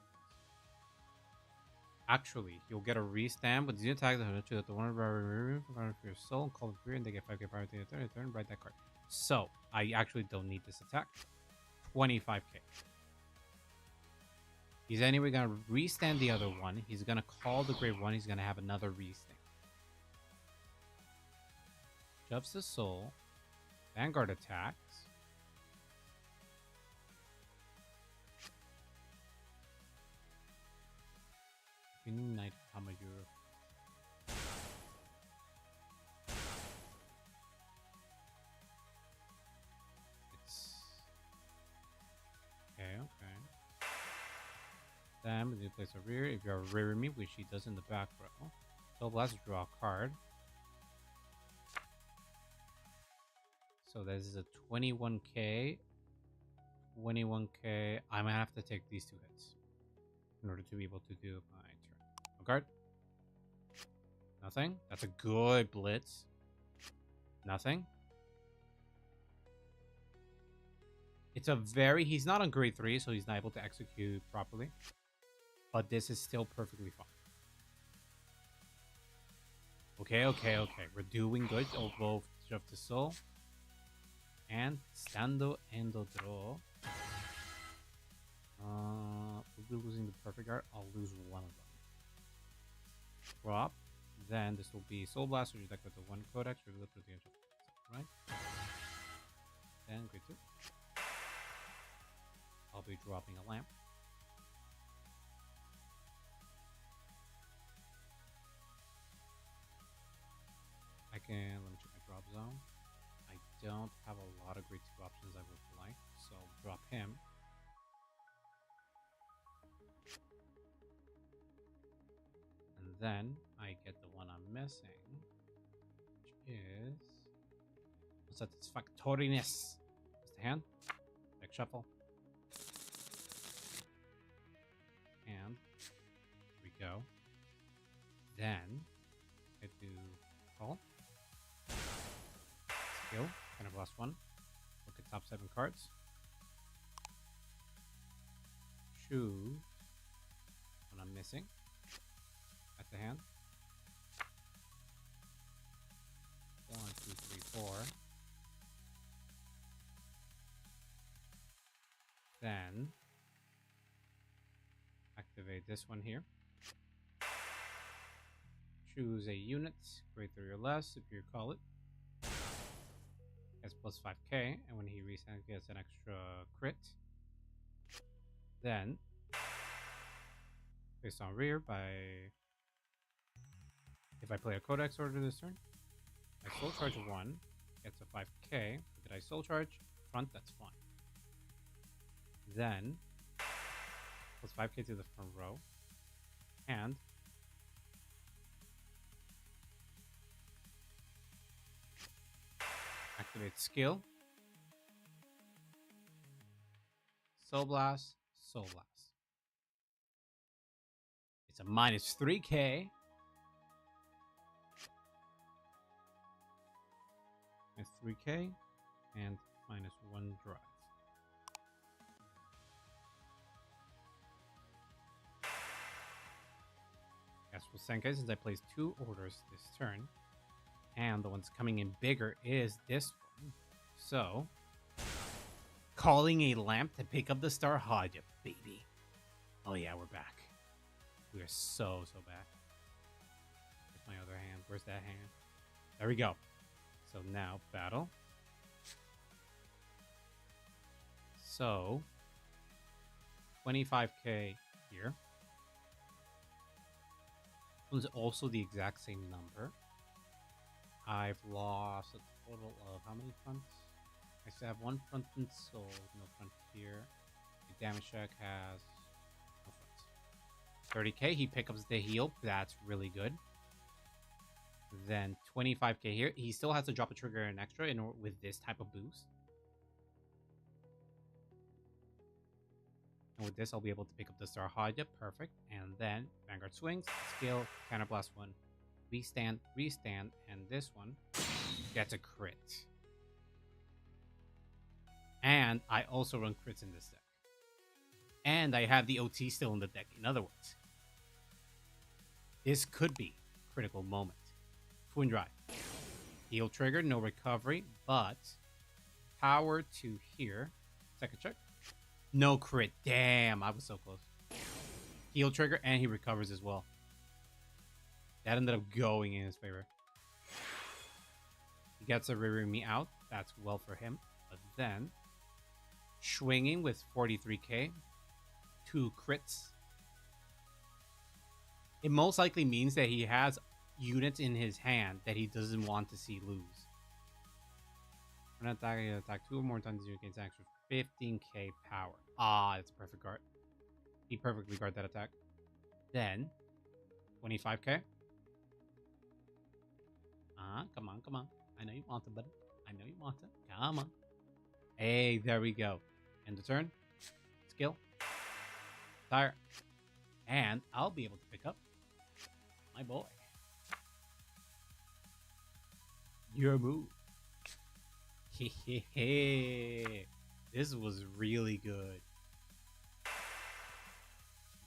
S1: Actually, you'll get a restamp with the attack that the one for your soul and call it free, and they get 5k power to the turn. Write that card. So I actually don't need this attack. 25k. He's anyway gonna restand the other one. He's gonna call the grave one. He's gonna have another restand. Shoves the soul. Vanguard attacks. Knight Padoru. It's okay. Then you place a rear. If you're rear me, which he does in the back row. So let's draw a card. So this is a 21k. 21k. I'm gonna have to take these 2 hits in order to be able to do my turn. Guard. Nothing. That's a good blitz. Nothing. It's a very... He's not on grade 3, so he's not able to execute properly. But this is still perfectly fine. Okay. We're doing good. Both Shove the Soul. And Stando Endo Draw. We'll be losing the perfect guard. I'll lose one of them. Drop. Then this will be Soul Blaster, deck with the 1 Codex, reveal it to the engine. Right? Then grade 2. I'll be dropping a lamp. I can, let me check my drop zone. I don't have a lot of grade 2 options I would like, so drop him. And then I get the one I'm missing, which is Satisfactoriness. That's the hand. Deck shuffle. And here we go. Then I do call. Skill. Kind of last one. Look at top 7 cards. Choose what I'm missing. At the hand. 1, 2, 3, 4. Then activate this one here. Choose a unit, greater or less if you call it. Gets plus 5k, and when he resends, gets an extra crit. Then, based on rear, if I play a codex order this turn, I soul charge 1, gets a 5k. Did I soul charge front? That's fine. Then, plus 5k to the front row, and activate skill. Soul Blast, Soul Blast. It's a minus 3k. Minus 3k and minus 1 drive. As for Senkai, since I placed 2 orders this turn, and the one's coming in bigger is this one. So, calling a lamp to pick up the Stoeirhaja, baby. Oh yeah, we're back. We are so back. Where's my other hand? Where's that hand? There we go. So now, battle. So, 25k here. It was also the exact same number. I've lost a total of how many fronts? I still have 1 front and soul, no front here. The damage check has no fronts. 30k, he picks up the heal. That's really good. Then 25k here. He still has to drop a trigger and extra with this type of boost. And with this, I'll be able to pick up the Stoeirhaja. Perfect. And then Vanguard swings, skill, counterblast 1. Restand, and this one gets a crit. And I also run crits in this deck. And I have the OT still in the deck. In other words, this could be critical moment. Twin Drive. Heal trigger, no recovery, but power to here. Second check. No crit. Damn, I was so close. Heal trigger, and he recovers as well. That ended up going in his favor. He gets a Ririmi out. That's well for him. But then, swinging with 43k, 2 crits. It most likely means that he has units in his hand that he doesn't want to see lose. When attack 2 or more times, you gain extra 15k power. Ah, it's a perfect guard. He perfectly guard that attack. Then, 25k. Come on. I know you want it, buddy. I know you want it. Come on. Hey, there we go. End the turn. Skill. Tire. And I'll be able to pick up my boy. Your move. This was really good.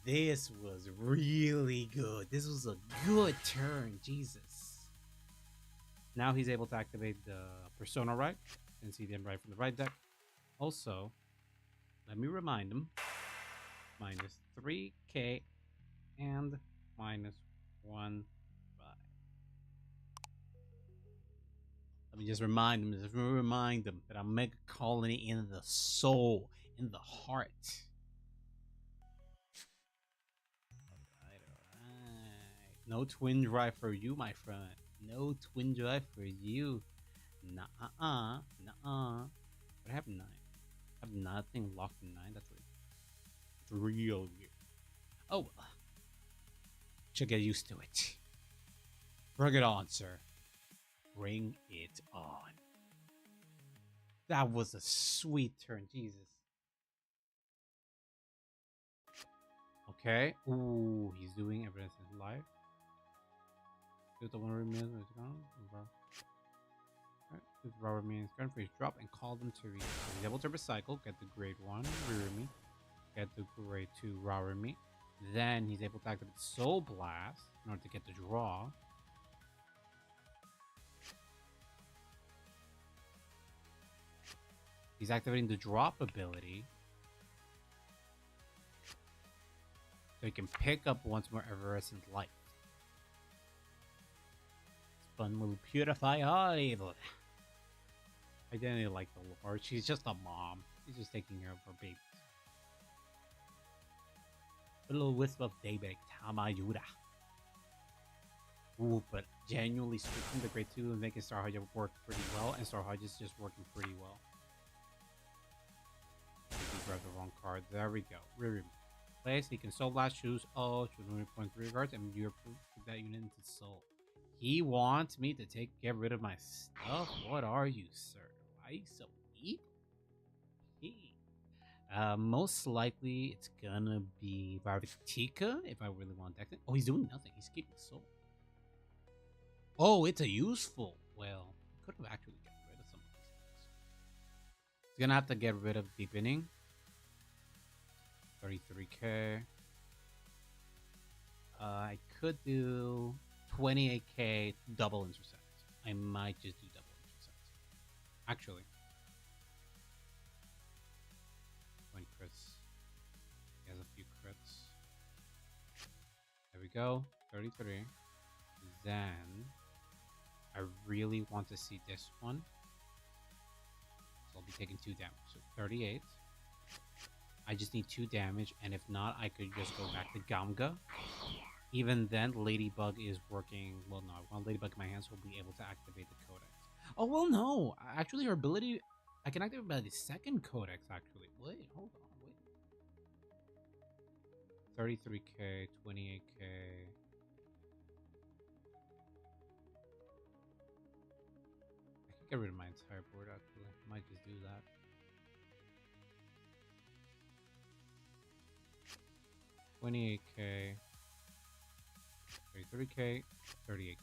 S1: This was really good. This was a good turn. Jesus. Now he's able to activate the Persona right, since he didn't write from the right deck. Also, let me remind him, minus 3k and minus 1 drive. Let me just remind him that I'm Mega Colony in the soul, in the heart. Alright. No twin drive for you, my friend. No twin drive for you. Nuh-uh. But I have 9. I have nothing locked in 9. That's real weird. Oh well. Should get used to it. Bring it on, sir. Bring it on. That was a sweet turn, Jesus. Okay. Ooh, he's doing everything live. The one remains is gone. If raw remains gone for his drop and call them to read. So he's able to recycle, get the grade 1 Ririmi, get the grade 2 Ririmi. Then he's able to activate Soul Blast in order to get the draw. He's activating the drop ability. So he can pick up once more effervescent life. Fun will purify all evil. I didn't like the Lord. She's just a mom. She's just taking care of her babies. A little wisp of Daybreak, Tamayura. Ooh, but genuinely switching the grade 2 and making Stoeirhaja work pretty well, and Stoeirhaja is just working pretty well. He grabbed the wrong card. There we go. Place, he can soul blast, choose all, choose 1.3 cards, and you're put that unit into soul. He wants me to get rid of my stuff? What are you, sir? Why are you so evil? Most likely it's gonna be Varvitika if I really want to deck it. Oh, he's doing nothing. He's keeping soul. Oh, it's a useful. Well, could have actually gotten rid of some of these things. He's gonna have to get rid of deepening. 33k. I could do 28k double intercept. I might just do double intercept. Actually. 20 crits. He has a few crits. There we go. 33. Then I really want to see this one. So I'll be taking 2 damage. So 38. I just need 2 damage, and if not, I could just go back to Gamga. Even then, Ladybug is working. Well, no, I want Ladybug in my hands, so we'll be able to activate the Codex. Oh, well, no. Actually, her ability, I can activate by the second Codex, actually. Wait, hold on, wait. 33k, 28k. I can get rid of my entire board, actually. Might just do that. 28k, 33k, 38k.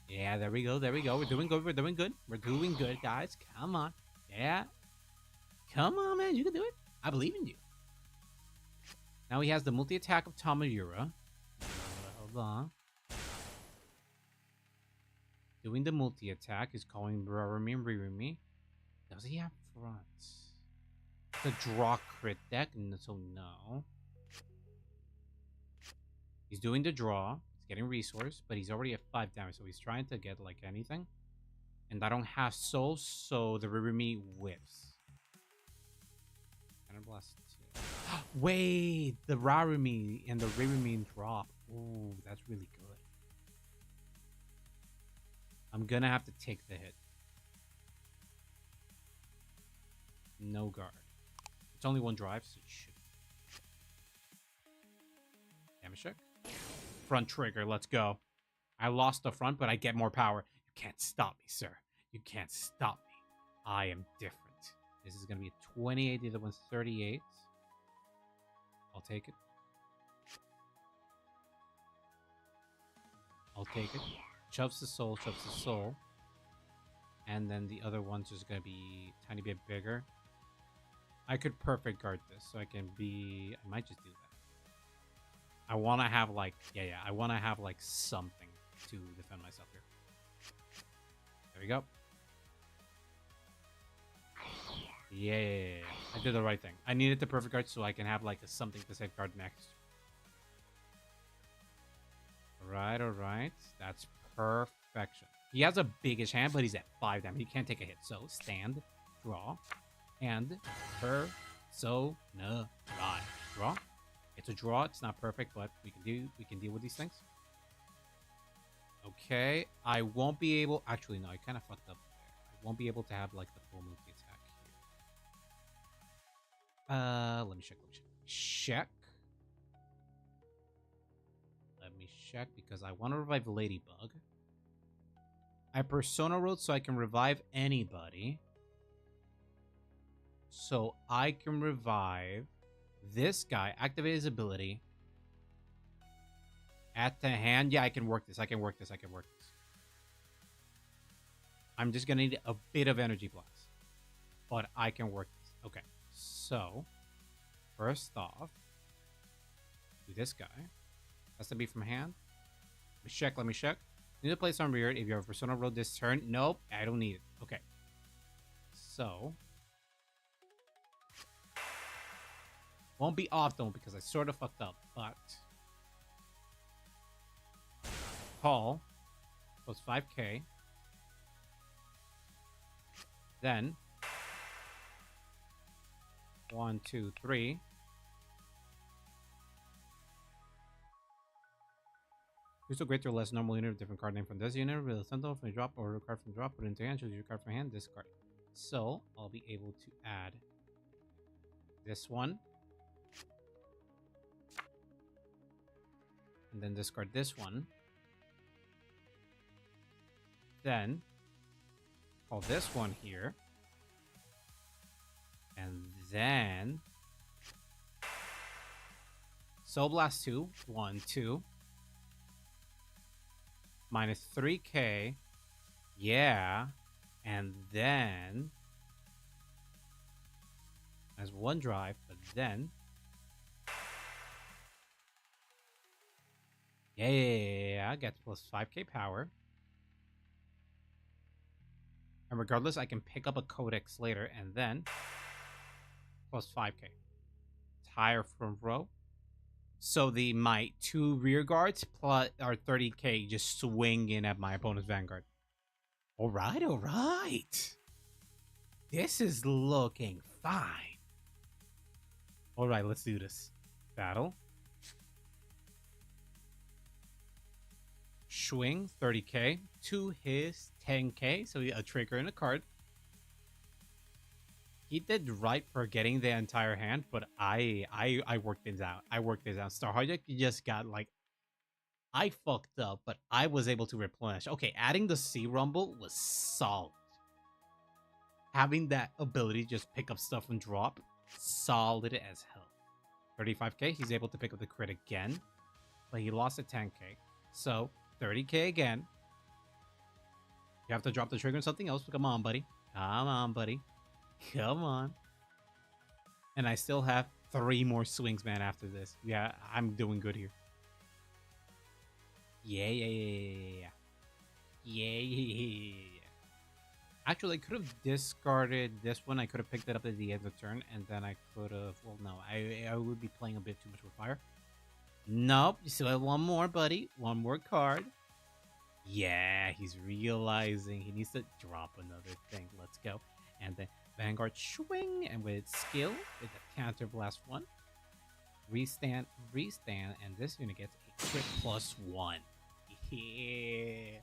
S1: Yeah, there we go, there we go. We're doing good, we're doing good. We're doing good, guys. Come on. Yeah. Come on, man. You can do it. I believe in you. Now he has the multi-attack of Tamayura. Hold on. Doing the multi-attack is calling Rarumi and Rirumi. Does he have fronts? The draw crit deck, so no. He's doing the draw. He's getting resource, but he's already at 5 damage, so he's trying to get like anything. And I don't have soul, so the Rirumi whiffs. Cannon Blast 2. Wait, the Rarumi and the Rirumi drop. Ooh, that's really good. I'm gonna have to take the hit. No guard. It's only 1 drive, so you should. Damage check. Front trigger, let's go. I lost the front, but I get more power. You can't stop me, sir. You can't stop me. I am different. This is going to be a 28, the other one's 38. I'll take it. I'll take it. Shoves the soul, shoves the soul. And then the other one's just going to be a tiny bit bigger. I could perfect guard this, so I can be... I might just do that. I want to have, like... Yeah, I want to have, like, something to defend myself here. There we go. Yeah. I did the right thing. I needed the perfect guard so I can have, like, something to safeguard next. Alright. That's perfection. He has a biggish hand, but he's at 5 damage. He can't take a hit. So, stand, draw, and persona ride. Draw. It's a draw. It's not perfect, but we can deal with these things. Okay. I won't be able... Actually, no. I kind of fucked up there. I won't be able to have, like, the full multi-attack here. Let me check. Let me check, because I want to revive Ladybug. I Persona rolled so I can revive anybody. So I can revive this guy, activate his ability. At the hand, yeah, I can work this. I'm just going to need a bit of energy blast. But I can work this. Okay, so first off, do this guy. Has to be from hand. Let me check. Need to play some rear if you have Persona Road this turn. Nope, I don't need it. Okay. So. Won't be off though because I sort of fucked up, but. Call. Plus 5k. Then. 1, 2, 3. Choose a greater or less normal unit of different card name from this unit. With a sentinel from the drop or a card from drop. Put it into hand. Choose your card from hand. Discard. So I'll be able to add this one. And then discard this one. Then call this one here. And then Soul Blast 2. 1, 2. Minus 3k. Yeah. And then as one drive, but then yeah, gets plus 5k power. And regardless, I can pick up a codex later and then plus 5k. Tire from row. So my 2 rear guards plus are 30k just swinging at my opponent's vanguard. All right. This is looking fine. All right, let's do this. Battle. Swing 30k to his 10k, so a trigger and a card. He did right for getting the entire hand, but I worked this out. Stoeirhaja just got like, I fucked up, but I was able to replenish. Okay, adding the Sea Rumble was solid. Having that ability to just pick up stuff and drop, solid as hell. 35k, he's able to pick up the crit again, but he lost a 10k. So 30k again. You have to drop the trigger on something else. Come on, buddy. Come on. And I still have 3 more swings, man, after this. Yeah, I'm doing good here. Yeah. Actually, I could have discarded this one. I could have picked it up at the end of the turn, and then I could have... Well, no. I would be playing a bit too much with fire. Nope. You still have one more, buddy. One more card. Yeah, he's realizing he needs to drop another thing. Let's go. And then Vanguard swing, and with skill, with the counter blast 1. Restand, and this unit gets a crit plus 1. Yeah.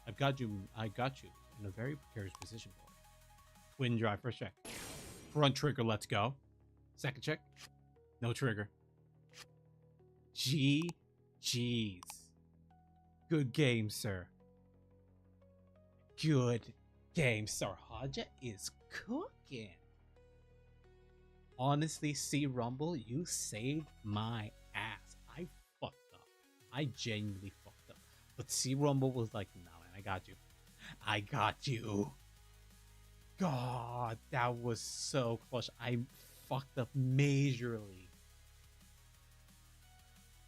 S1: I got you in a very precarious position, boy. Twin drive, first check. Front trigger, let's go. Second check. No trigger. GG's. Good game, sir. Good game. Stoeirhaja is cooking. Honestly, Sea Rumble, you saved my ass. I fucked up. I genuinely fucked up. But Sea Rumble was like, no, man, I got you. God, that was so close. I fucked up majorly.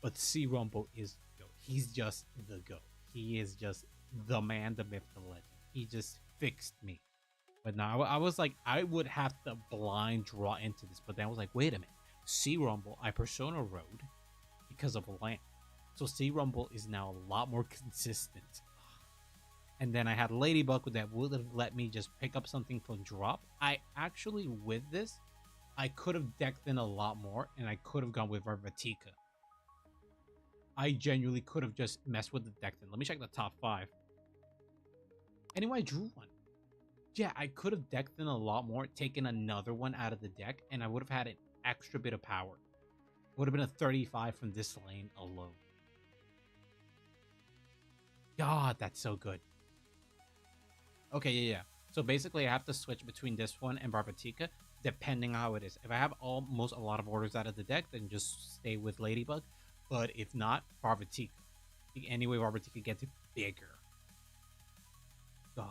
S1: But Sea Rumble is the GOAT. He's just the GOAT. He is just the man, the myth, the legend. He just fixed me. But now I was like, I would have to blind draw into this. But then I was like, wait a minute. Sea Rumble, I Persona Road because of land. So Sea Rumble is now a lot more consistent. And then I had Ladybug that would have let me just pick up something from drop. I actually, with this, I could have decked in a lot more. And I could have gone with Varvatika. I genuinely could have just messed with the deck then. Let me check the top 5. Anyway, I drew one. Yeah, I could have decked in a lot more, taken another one out of the deck, and I would have had an extra bit of power. It would have been a 35 from this lane alone. God, that's so good. Okay, yeah. So basically, I have to switch between this one and Barbatika, depending on how it is. If I have almost a lot of orders out of the deck, then just stay with Ladybug. But if not, Barbatika. Anyway, Barbatika gets bigger. God,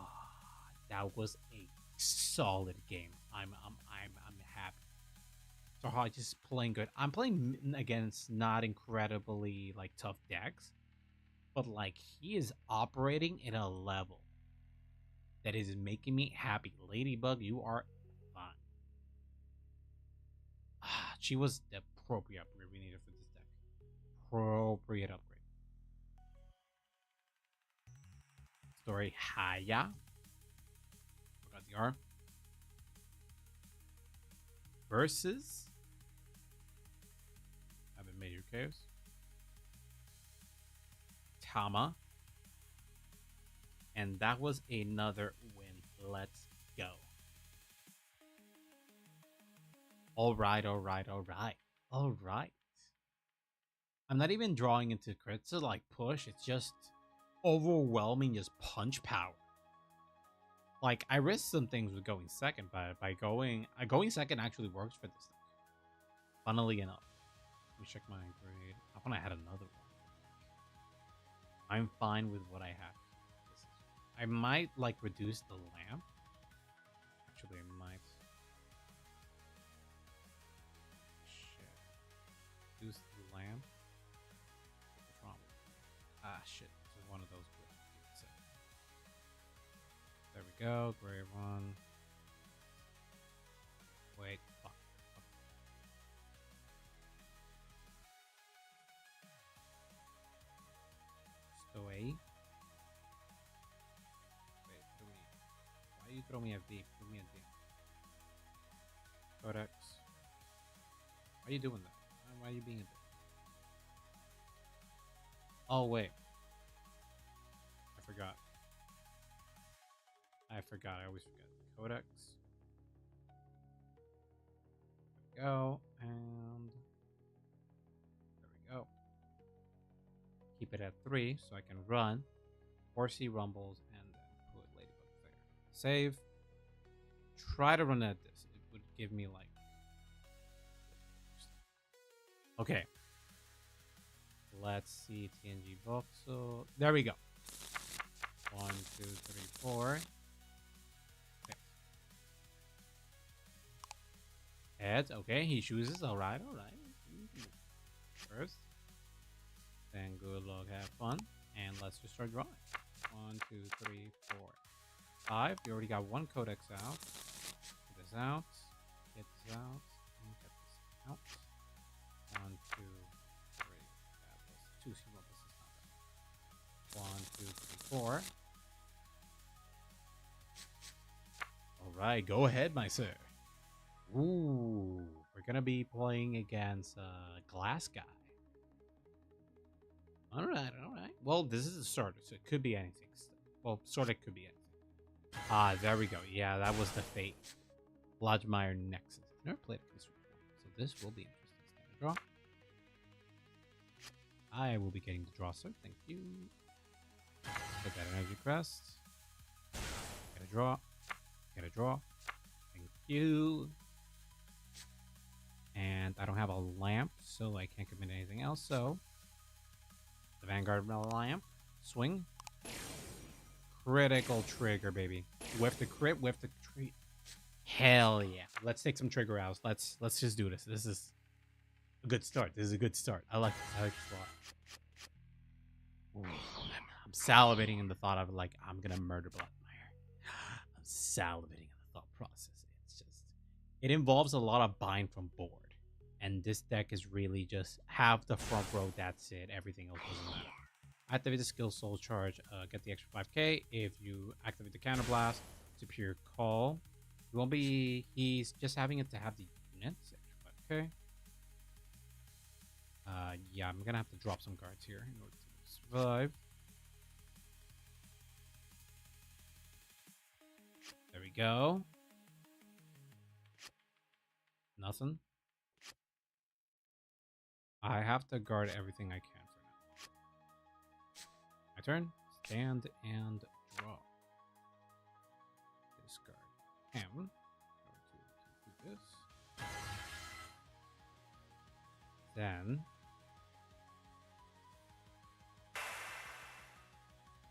S1: that was a solid game. I'm happy. Stoeirhaja just playing good. I'm playing against not incredibly like tough decks, But like he is operating at a level that is making me happy. Ladybug, you are fine. She was the appropriate upgrade we needed for this deck. Appropriate upgrade. Stoeirhaja. Forgot the R. Versus. Haven't made your chaos. Tama. And that was another win. Let's go. All right. I'm not even drawing into crits to like push. It's just overwhelming, just punch power. Like I risked some things with going second, but by going second actually works for this thing. Funnily enough, let me check my grade. I thought I had another one. I'm fine with what I have. I might like reduce the lamp. Actually, I might. Shit. Reduce the lamp. What's wrong with it? Ah, shit. This is one of those. There we go. Gray one. Wait. Fuck. Stoey. Wait, why you throw me a V? Throw me a D. Codex. Why are you doing that? Why are you being a dick? Oh, wait. I forgot. I always forget. Codex. There we go. And there we go. Keep it at 3 so I can run. Horsey rumbles and then put Ladybug there. Save. Try to run at this. It would give me like. Okay. Let's see TNG voxel. There we go. 1, 2, 3, 4. Okay. Heads. Okay, he chooses. All right. First. Then good luck, have fun, and let's just start drawing. 1, 2, 3, 4, 5. We already got one codex out. Get this out. Get this out. And get this out. 1, 2, 3. That was 2 single. This is not bad. 1, 2, 3, 4. All right, go ahead, my sir. Ooh, we're gonna be playing against Glass Guy. All right. Well, this is a starter, so it could be anything. Well, sort of could be anything. Ah, there we go. Yeah, that was the fate. Lodgemire Nexus. Never played this before, so this will be interesting. Draw. I will be getting the draw, sir. Thank you. Get that energy crest. Get a draw. Thank you. And I don't have a lamp, so I can't commit anything else, so the Vanguard lamp. Swing. Critical trigger, baby. Whiff the crit, whiff the treat. Hell yeah. Let's take some trigger outs. Let's just do this. This is a good start. I like this a lot. I'm salivating in the thought of like I'm gonna murder Bloodmire. I'm salivating in the thought process. It's just it involves a lot of bind from board. And this deck is really just have the front row, that's it. Everything else doesn't matter. Activate the skill soul charge, get the extra 5k. If you activate the counter blast, it's a pure call. It won't be, he's just having it to have the units, extra 5k. Yeah, I'm gonna have to drop some cards here in order to survive. There we go. Nothing. I have to guard everything I can for now. My turn. Stand and draw. Discard him. Going to do this. Then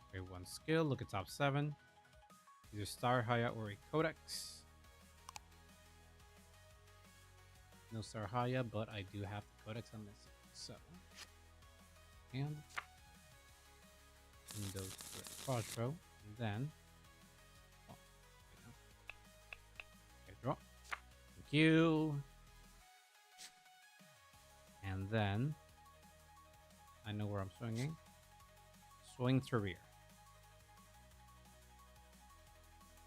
S1: okay, one skill. Look at top 7. Either Stoeirhaja or a Codex. No Stoeirhaja, but I do have the Codex on this. So, and And those for crossbow. And then. Oh, okay, draw. Thank you. And then. I know where I'm swinging. Swing to rear.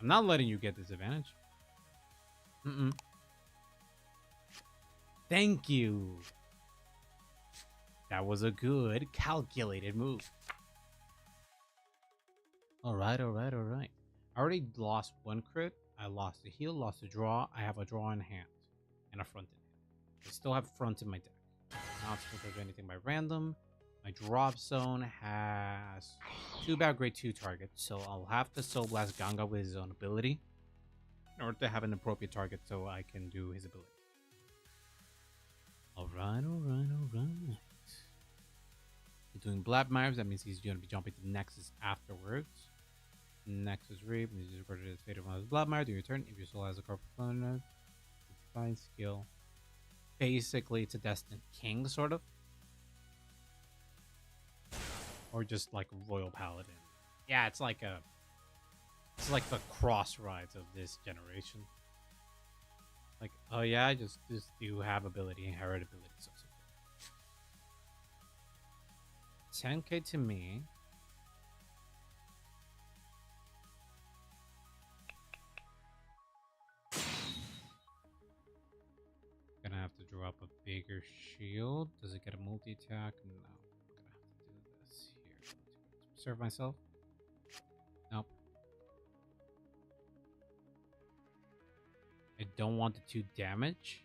S1: I'm not letting you get this advantage. Thank you. That was a good, calculated move. Alright. I already lost one crit. I lost a heal, lost a draw. I have a draw in hand. And a front in hand. I still have front in my deck. Not supposed to do anything by random. My drop zone has 2 bad grade 2 targets. So I'll have to Soul Blast Ganga with his own ability. In order to have an appropriate target so I can do his ability. Alright. He's doing Blab Mires, that means he's going to be jumping to Nexus afterwards. Nexus Reap, and he's recorded as fate of one of his Blab Mires. Do your turn. If your soul has a corporate component, fine skill. Basically, it's a Destined King, sort of. Or just like Royal Paladin. Yeah, it's like the cross rides of this generation. Like, oh yeah, just you have ability, inherit ability, so 10k to me. Gonna have to draw up a bigger shield. Does it get a multi-attack? No. I'm gonna have to do this here. Preserve myself. Nope. I don't want the 2 damage.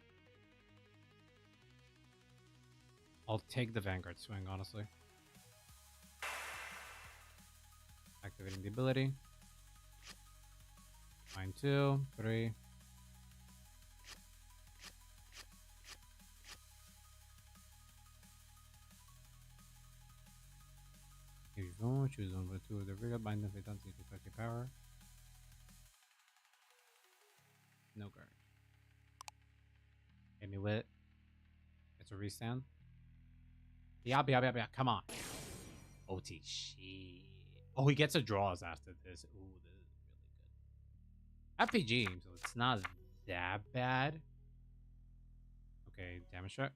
S1: I'll take the Vanguard swing, honestly. Activating the ability. Fine, 2, 3. If you want, choose one of 2 of the rigor, bind them, don't take the power. No guard. Hit me with it. It's a restand. Yeah. Come on. OT shit. Oh, he gets a draws after this. Ooh, this is really good. RPG, so it's not that bad. Okay, damage check.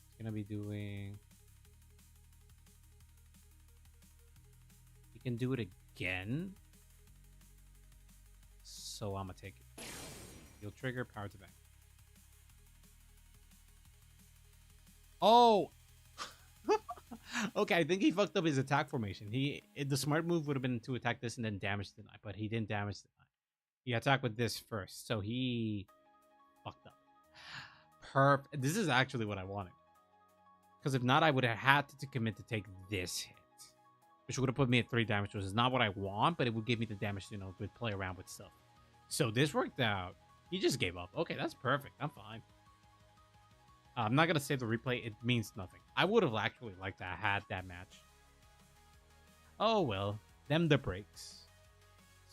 S1: It's gonna be doing. He can do it again. So I'm gonna take it. You'll trigger power to bank. Oh! Okay, I think he fucked up his attack formation. The smart move would have been to attack this and then damage the knight, but he didn't damage the knight. He attacked with this first, so he fucked up. Perfect. This is actually what I wanted. Because if not, I would have had to commit to take this hit. Which would have put me at 3 damage, which is not what I want, but it would give me the damage, to play around with stuff. So this worked out. He just gave up. Okay, that's perfect. I'm fine. I'm not going to save the replay. It means nothing. I would have actually liked to have had that match. Oh, well. Them the breaks.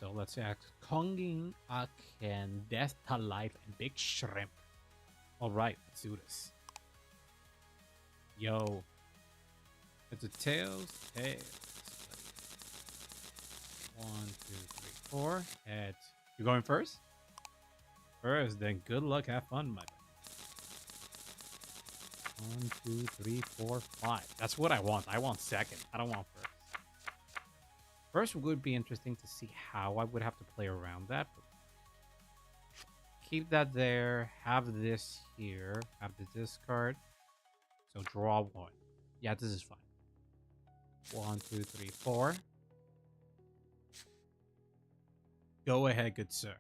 S1: So let's act Konging, Aken, Death to Life, and Big Shrimp. Alright, let's do this. Yo. It's a tails. 1, 2, 3, 4. Heads. You going first? First, then good luck. Have fun, my friend. 1, 2, 3, 4, 5. That's what I want. I want second. I don't want first. First would be interesting to see how I would have to play around that. But keep that there. Have this here. Have the discard. So draw 1. Yeah, this is fine. 1, 2, 3, 4. Go ahead, good sir.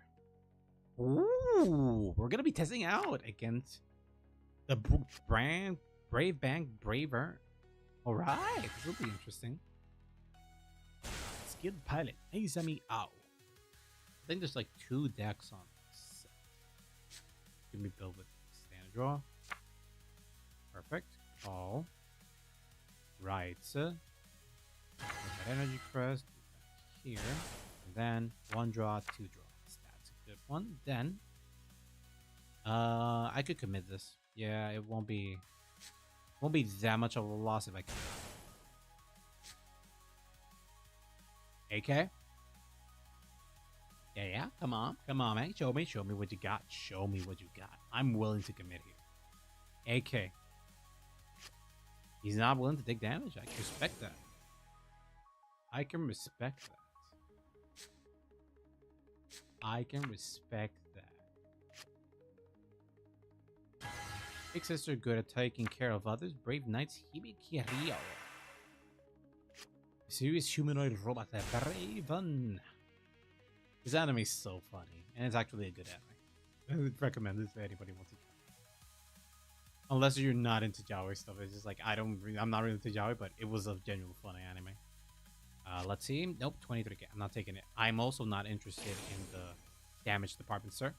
S1: Ooh, we're gonna be testing out against the Brave Bank Braver. All right, this will be interesting. Skilled Pilot, Izami Ao. I think there's like 2 decks on this. Give me build with standard draw. Perfect. All right. Energy Crest here, and then 1 draw, 2 draws. That's a good one. Then, I could commit this. Yeah, it won't be that much of a loss if I can. AK? Yeah. Come on, man. Show me what you got. Show me what you got. I'm willing to commit here. AK. He's not willing to take damage. I can respect that. I can respect that. Big sister good at taking care of others. Brave knights. Hibikirio. Serious humanoid robot. Braven. This anime is so funny, and it's actually a good anime. I would recommend this if anybody wants to try. Unless you're not into yaoi stuff, it's just like I'm not really into yaoi, but it was a genuine funny anime. Let's see. Nope, 23k. I'm not taking it. I'm also not interested in the damage department, sir.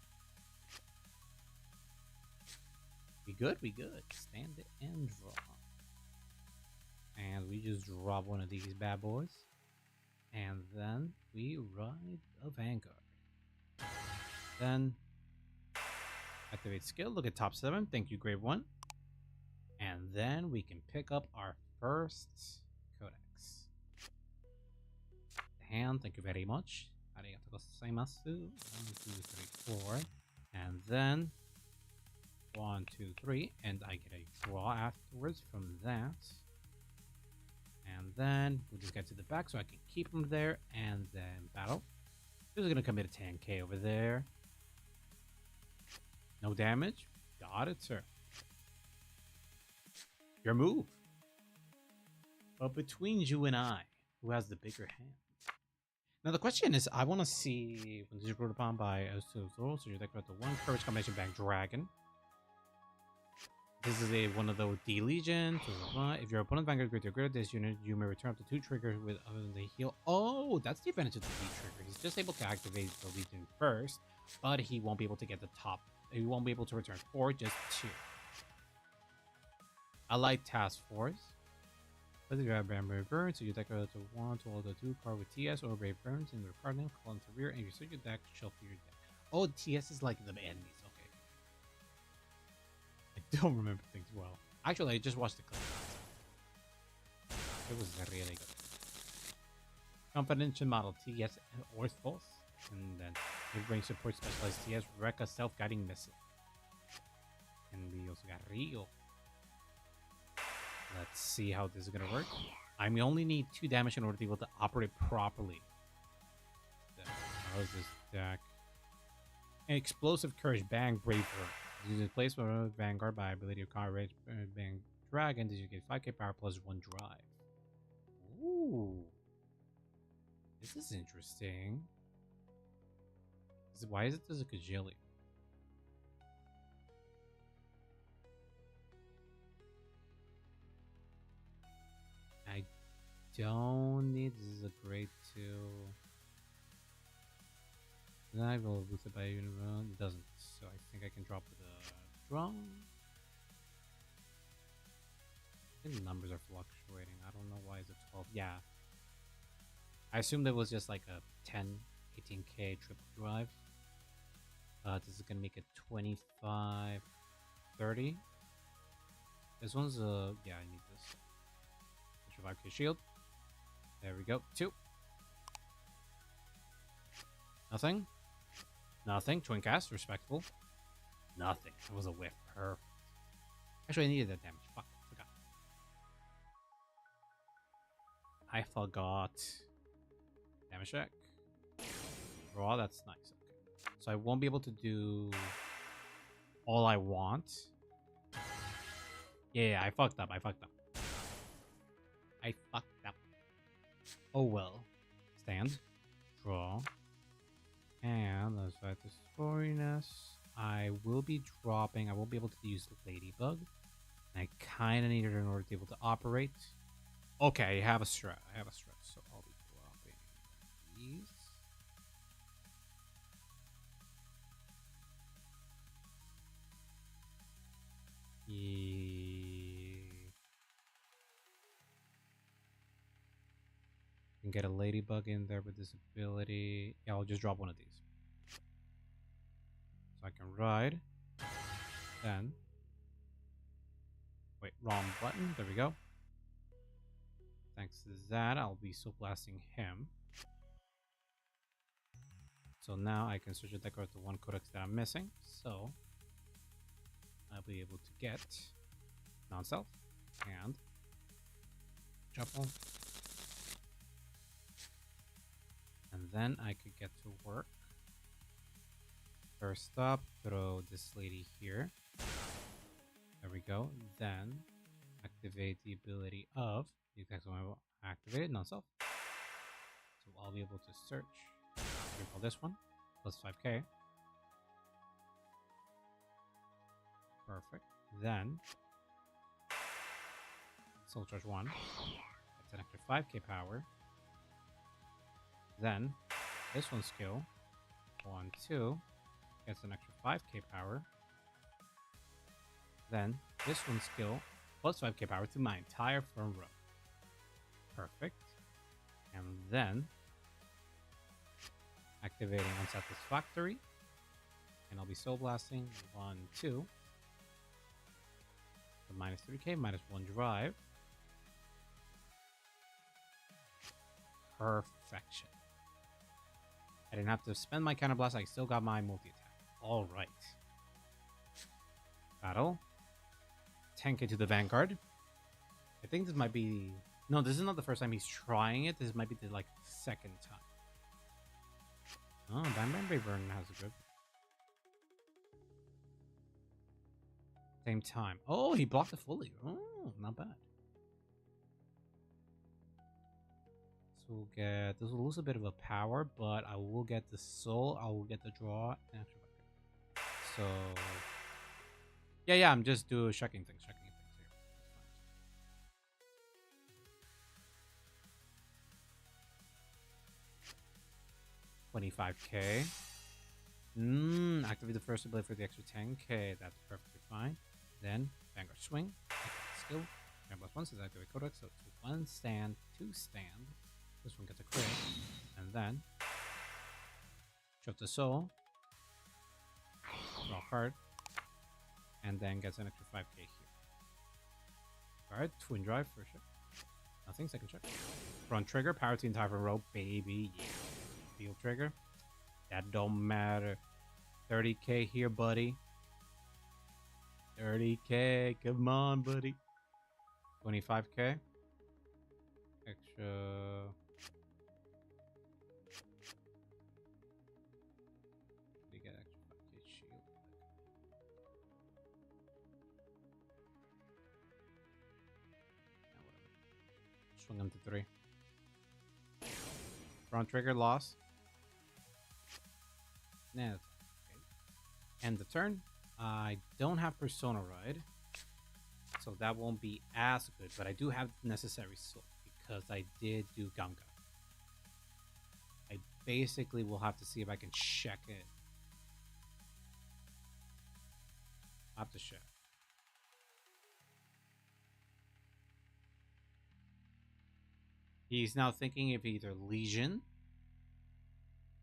S1: We good. Stand it and draw. And we just drop one of these bad boys. And then we ride a Vanguard. Then activate skill. Look at top 7. Thank you, grade 1. And then we can pick up our first codex. The hand. Thank you very much. Arigatou gozaimasu. 1, 2, 3, 4. And then 1, 2, 3. And I get a draw afterwards from that. And then we'll just get to the back so I can keep him there and then battle. This is going to commit a 10k over there. No damage. Got it, sir. Your move. But between you and I, who has the bigger hand? Now the question is, I want to see when this is brought upon by so you're deck about the 1 courage combination bank dragon. This is one of the D Legion. If your opponent Vanguard greater greater this unit, you may return up to 2 triggers with other than the heal. Oh, that's the advantage of the D trigger. He's just able to activate the Legion first, but he won't be able to get the top. He won't be able to return 4, just 2. Allied Task Force. But if you have Brave Burns, so you deck out to 1 to all the 2 card with TS or Brave Burns in their card name, call into rear, and you search your deck, shuffle your deck. Oh, TS is like the enemies. I don't remember things well. Actually, I just watched the clip. It was really good. Confidential model TS Orthos. And then mid-range support specialized TS Rekka self-guiding missile. And we also got Rio. Let's see how this is gonna work. I only need 2 damage in order to be able to operate properly. How is this deck? An explosive courage bang braver. Uses place for Vanguard by ability of Car Rage Bang Dragon. Did you get 5k power plus 1 drive? Ooh. This is interesting. Why is it as a Kajili? I don't need. This is a grade 2. I will boost it by unit run. It doesn't, so I think I can drop with a draw. I think the numbers are fluctuating. I don't know why is it 12. Yeah. I assumed it was just like a 10, 18k triple drive. This is gonna make it 25, 30. This one's yeah, I need this. 5k shield. There we go. 2. Nothing. Nothing. Twin cast. Respectable. Nothing. It was a whiff. Perfect. Actually, I needed that damage. Fuck. I forgot. Damage check. Raw. That's nice. Okay. So I won't be able to do all I want. Yeah, I fucked up. Oh well. Stand. Draw. And let's try this foreigness. I will be dropping. I won't be able to use Ladybug. And I kind of need it in order to be able to operate. Okay, I have a strat. So I'll be dropping these. Can get a Ladybug in there with this ability. Yeah, I'll just drop one of these. So I can ride. Then. Wait, wrong button. There we go. Thanks to that, I'll be soul blasting him. So now I can switch the deck to one codex that I'm missing. So I'll be able to get non-self and shuffle. And then I could get to work. First up, throw this lady here. There we go. Then activate the ability of the text one will activate non-self. So I'll be able to search. Recall this one plus 5k. Perfect. Then soul charge 1. That's an extra 5k power. Then this one's skill 1, 2 gets an extra 5k power. Then this one's skill plus 5k power to my entire front row. Perfect. And then activating Unsatisfactory. And I'll be soul blasting 1, 2. So minus 3k, minus 1 drive. Perfection. I didn't have to spend my counter blast. I still got my multi attack. All right. Battle. 10k to the Vanguard. I think this might be... No, this is not the first time he's trying it. This might be the like second time. Oh, Bam Bam Burn has a good. Same time. Oh, he blocked it fully. Oh, not bad. So we'll get... This will lose a bit of a power, but I will get the soul. I will get the draw. So... Yeah, I'm just checking things here. 25k. Activate the first ability for the extra 10k. That's perfectly fine. Then Vanguard Swing. Skill. Plus 1 says activate Codex. So 1 stand, 2 stand. This one gets a crit. And then shove the soul. Draw a card. And then gets an extra 5k here. Alright, twin drive for sure. Nothing, second check. Front trigger, power to the entire front row, baby. Yeah. Field trigger. That don't matter. 30k here, buddy. 30k, come on, buddy. 25k. Extra. We get extra 5k shield. Swing him to 3. Front trigger loss. Nah, okay. End the turn. I don't have Persona Ride, so that won't be as good, but I do have necessary soul because I did do Ganga. I basically will have to see if I can check it. I'll have to check. He's now thinking of either Legion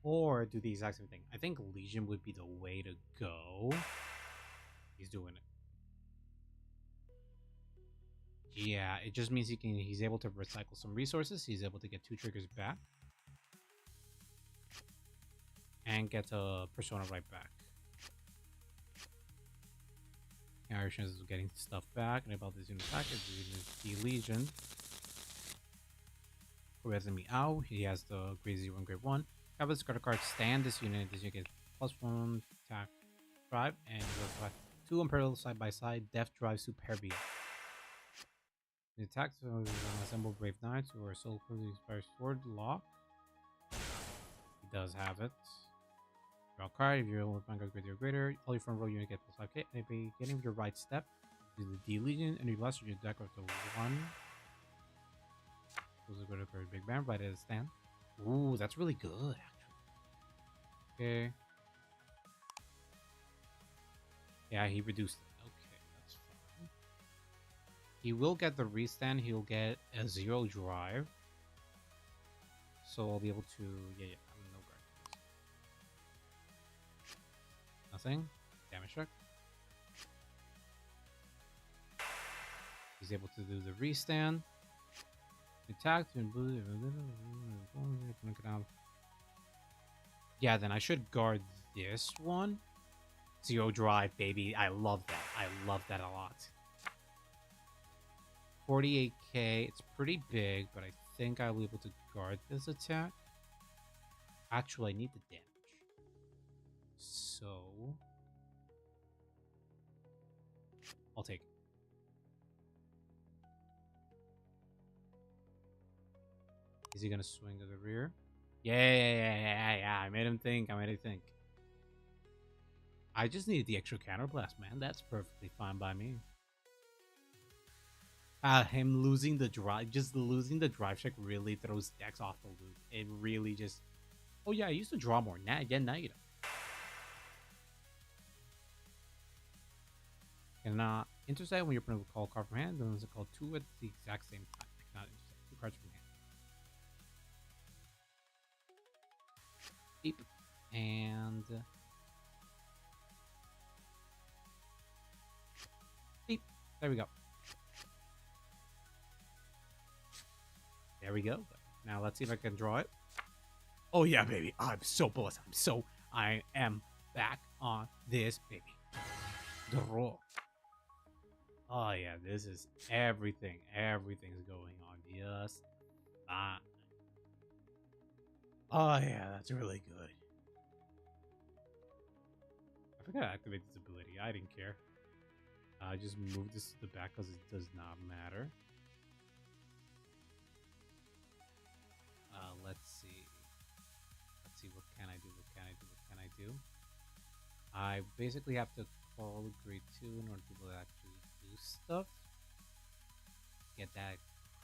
S1: or do the exact same thing. I think Legion would be the way to go. He's doing it. Yeah, it just means he's able to recycle some resources. He's able to get 2 triggers back. And get a Persona right back. Irish is getting stuff back. And about this unit package, the Legion. Who has me out? He has the grade 0 and grade 1. Have this card stand this unit. This unit gets +1 attack drive and you'll have 2 Imperial side by side. Death drive Superbia. The attack assemble Brave Knights or Soul Inspired Sword lock. He does have it. Draw a card. If you're Vanguard grade or greater, all your front row unit get +5k. And if you're getting your right step, do the D Legion and you blast your deck up to 1. Those are good for Big Bam, right at a stand. Ooh, that's really good, actually. Okay. Yeah, he reduced it. Okay, that's fine. He will get the restand. He'll get a 0 drive. So I'll be able to... Yeah, I'm no guard. Nothing. Damage check. He's able to do the restand. Attack to Yeah, then I should guard this one. Zero drive, baby. I love that. I love that a lot. 48k. It's pretty big, but I think I'll be able to guard this attack. Actually, I need the damage. So I'll take it. Is he gonna swing to the rear? Yeah. I made him think. I just needed the extra counterblast, man. That's perfectly fine by me. Him losing the drive, just losing the drive check really throws decks off the loop. It really just. Oh yeah, I used to draw more. Now, yeah, now you don't. Cannot intercept when you're putting a call card from hand. Then it's called two at the exact same time. I cannot intercept two cards from hand. Beep. And beep. There we go. There we go. Now let's see if I can draw it. Oh yeah, baby. I'm so bullish. I am back on this, baby. Draw. Oh yeah, this is everything. Everything's going on. Yes. Oh yeah, that's really good. I forgot to activate this ability. I didn't care. I just moved this to the back because it does not matter. Let's see. Let's see. What can I do? I basically have to call grade 2 in order to be able to actually do stuff. Get that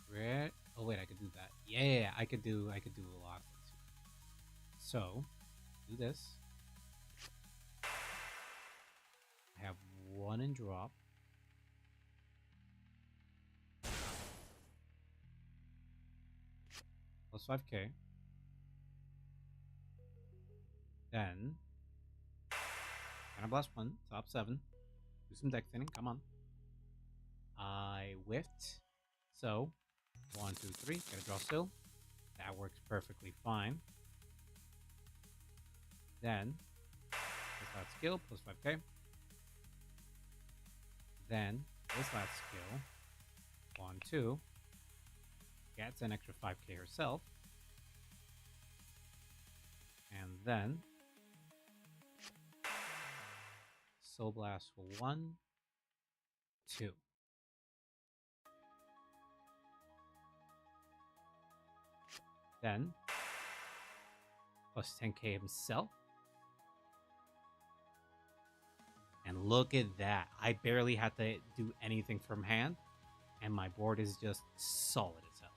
S1: crit. Oh wait, I could do that. Yeah, I could do a lot of things. So, do this. I have 1 in drop. Plus 5k. Then Counterblast 1, top 7. Do some deck thinning, come on. I whiffed. So 1, 2, 3, gotta draw still. That works perfectly fine. Then this last skill, plus 5k. Then this last skill, 1, 2, gets an extra 5k herself. And then Soul Blast for 1, 2. Then plus 10k himself. And look at that. I barely had to do anything from hand. And my board is just solid as hell.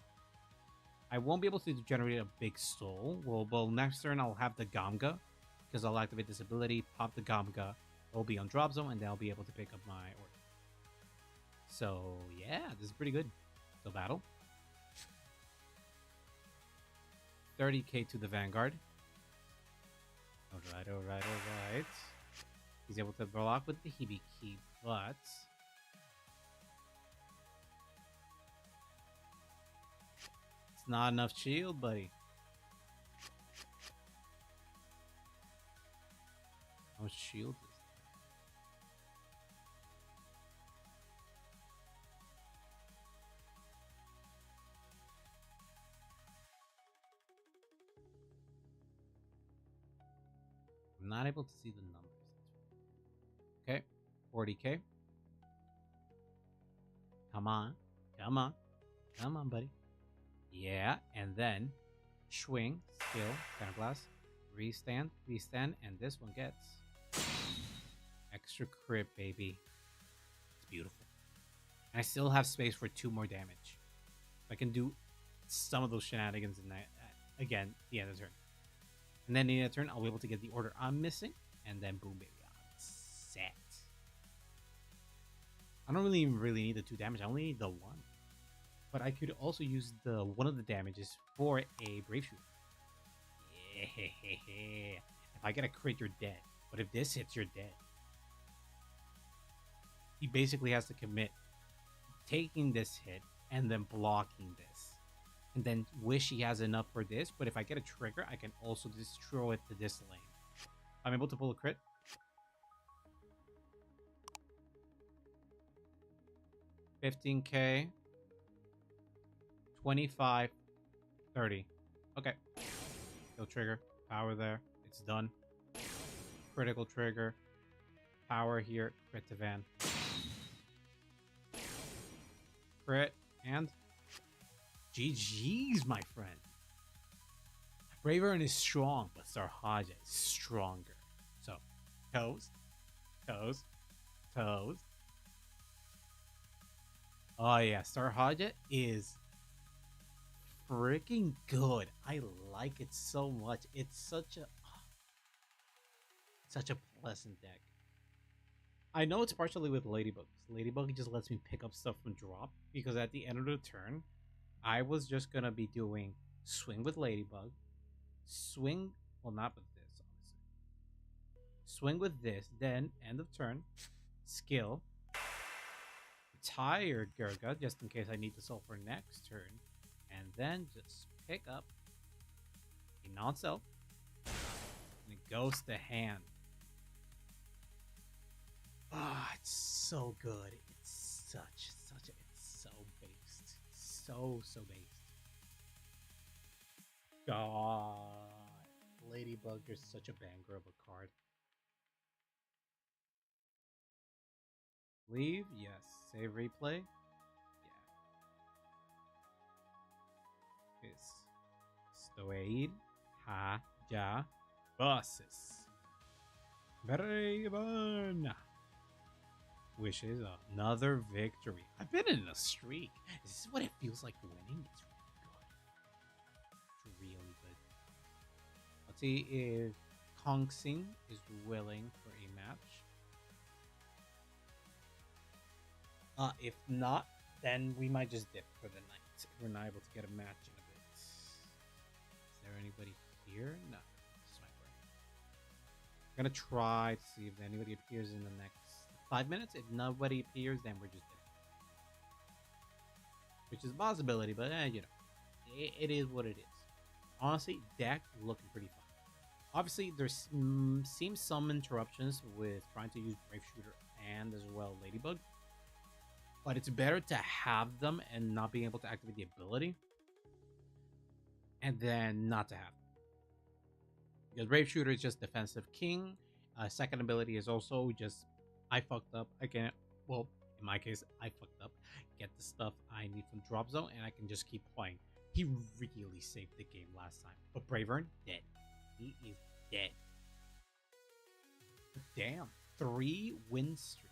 S1: I won't be able to generate a big soul. Well, next turn I'll have the Gamga. Because I'll activate this ability, pop the Gamga. It'll be on drop zone, and then I'll be able to pick up my order. So, yeah, this is pretty good. So, battle. 30k to the Vanguard. Alright. He's able to block with the Hibiki, but it's not enough shield, buddy. How much shield is there? I'm not able to see the numbers. Okay, 40k. Come on, buddy. Yeah, and then swing, skill, counterblast, restand, and this one gets extra crit, baby. It's beautiful. And I still have space for 2 more damage. I can do some of those shenanigans in that again, the end of the turn. And then in the turn, I'll be able to get the order I'm missing, and then boom, baby, I'm set. I don't really need the 2 damage. I only need the 1. But I could also use the one of the damages for a Brave Shooter. Yeah. If I get a crit, you're dead. But if this hits, you're dead. He basically has to commit taking this hit and then blocking this. and then wish he has enough for this. But if I get a trigger, I can also destroy it to this lane. I'm able to pull a crit. 15k, 25, 30. Okay. Kill trigger. Power there. It's done. Critical trigger. Power here. Crit to Van. Crit. And GG's, my friend. Bravern is strong, but Stoeirhaja is stronger. So, toes. Toes. Toes. Oh, yeah. Stoeirhaja is freaking good. I like it so much. It's such a pleasant deck. I know it's partially with Ladybug. Ladybug just lets me pick up stuff from drop, because at the end of the turn, I was just gonna be doing swing with Ladybug, swing, well, not with this, obviously. Swing with this, then end of turn, skill, retire Gurga just in case I need to solve for next turn, and then just pick up a non-self, and it goes to hand. Ah, it's so good. It's so based. So based. God. Ladybug, you're such a banger of a card. Leave? Yes. Save replay? Yeah. Is Stoeirhaja versus Bravern. Wishes another victory. I've been in a streak. Is this what it feels like winning? It's really good. It's really good. Let's see if Kongsing is willing for a match. If not, then we might just dip for the night. If we're not able to get a match in a bit. Is there anybody here? No. Just my brain. I'm gonna try to see if anybody appears in the next 5 minutes. If nobody appears, then we're just dead. Which is a possibility, but you know, it is what it is. Honestly, deck looking pretty fun. Obviously, there seems some interruptions with trying to use Brave Shooter and as well Ladybug. But it's better to have them and not being able to activate the ability, and then not to have them. Because Brave Shooter is just defensive king. Second ability is also just, I fucked up. I can't, well, in my case, I fucked up. Get the stuff I need from drop zone, and I can just keep playing. He really saved the game last time. But Bravern, dead. He is dead. Damn. 3 win streak.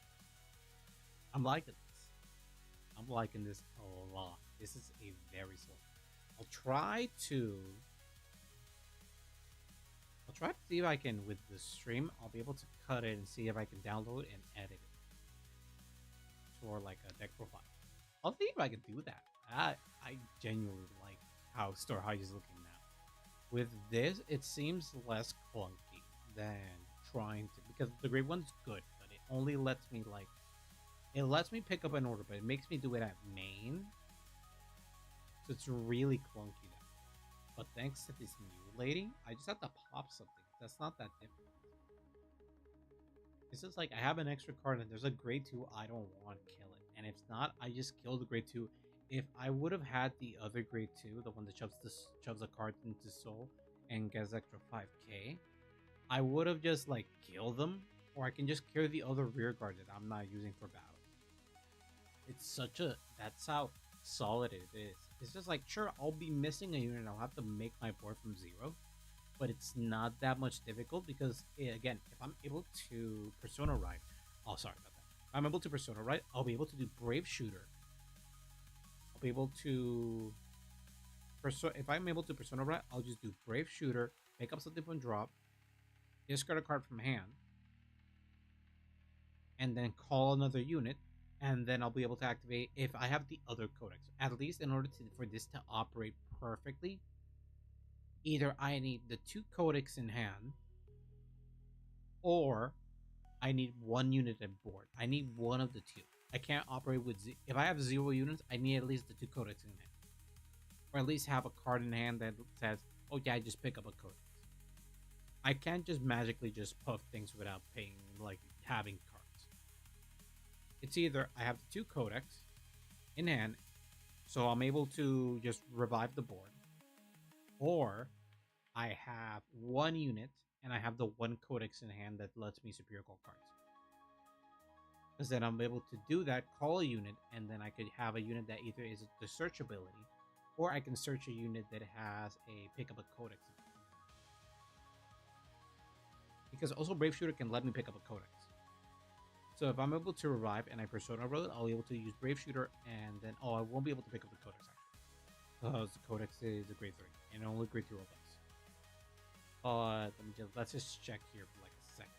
S1: I'm liking this. I'm liking this a lot. This is a very slow. I'll try to see if I can, with the stream, I'll be able to cut it and see if I can download and edit it for like a deck profile. I'll see if I can do that. I genuinely like how Stoeirhaja is looking now. With this, it seems less clunky than trying to, because the Great One's good, but it only lets me like, it lets me pick up an order, but it makes me do it at main. So it's really clunky now. But thanks to this new lady, I just have to pop something. That's not that difficult. It's just like I have an extra card and there's a grade 2, I don't want to kill it. And if not, I just kill the grade 2. If I would have had the other grade 2, the one that shoves a card into soul and gets extra 5k, I would have just like killed them, or I can just kill the other rear guard that I'm not using for battle. It's such a, that's how solid it is. It's just like, sure, I'll be missing a unit, I'll have to make my board from 0, but it's not that much difficult because, again, if I'm able to Persona Ride, oh, sorry about that. If I'm able to Persona Ride, I'll be able to do Brave Shooter. I'll be able to, if I'm able to Persona Ride, I'll just do Brave Shooter, pick up something from drop, discard a card from hand, and then call another unit, and then I'll be able to activate if I have the other codex. At least in order for this to operate perfectly, either I need the 2 codex in hand, or I need 1 unit at board. I need one of the 2. I can't operate with if I have 0 units, I need at least the 2 codex in hand. or at least have a card in hand that says, "Oh yeah, I just pick up a codex." I can't just magically just puff things without paying, like having cards. It's either I have the 2 codex in hand, so I'm able to just revive the board, or I have 1 unit and I have the 1 codex in hand that lets me superior call cards. Because then I'm able to do that, call a unit, and then I could have a unit that either is the search ability, or I can search a unit that has a pick up a codex. Because also Brave Shooter can let me pick up a codex. So if I'm able to revive and I persona roll it, I'll be able to use Brave Shooter, and then I won't be able to pick up the codex actually, because the codex is a grade 3 and only grade 3 roll dice. Let's just check here for like a second.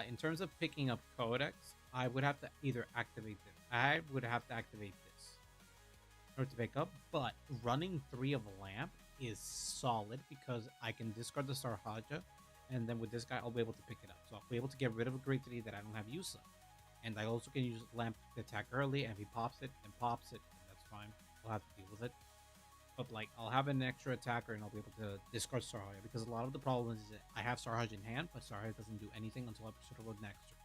S1: In terms of picking up codex, I would have to either activate this. I would have to activate this in order to pick up, but running 3 of Lamp is solid because I can discard the Stoeirhaja, and then with this guy, I'll be able to pick it up. So I'll be able to get rid of a grade 3 that I don't have use of. And I also can use Lamp to attack early, and if he pops it, then pops it, and that's fine. I'll have to deal with it. But like, I'll have an extra attacker, and I'll be able to discard Stoeirhaja, because a lot of the problem is that I have Stoeirhaja in hand, but Stoeirhaja doesn't do anything until I persona roll next turn.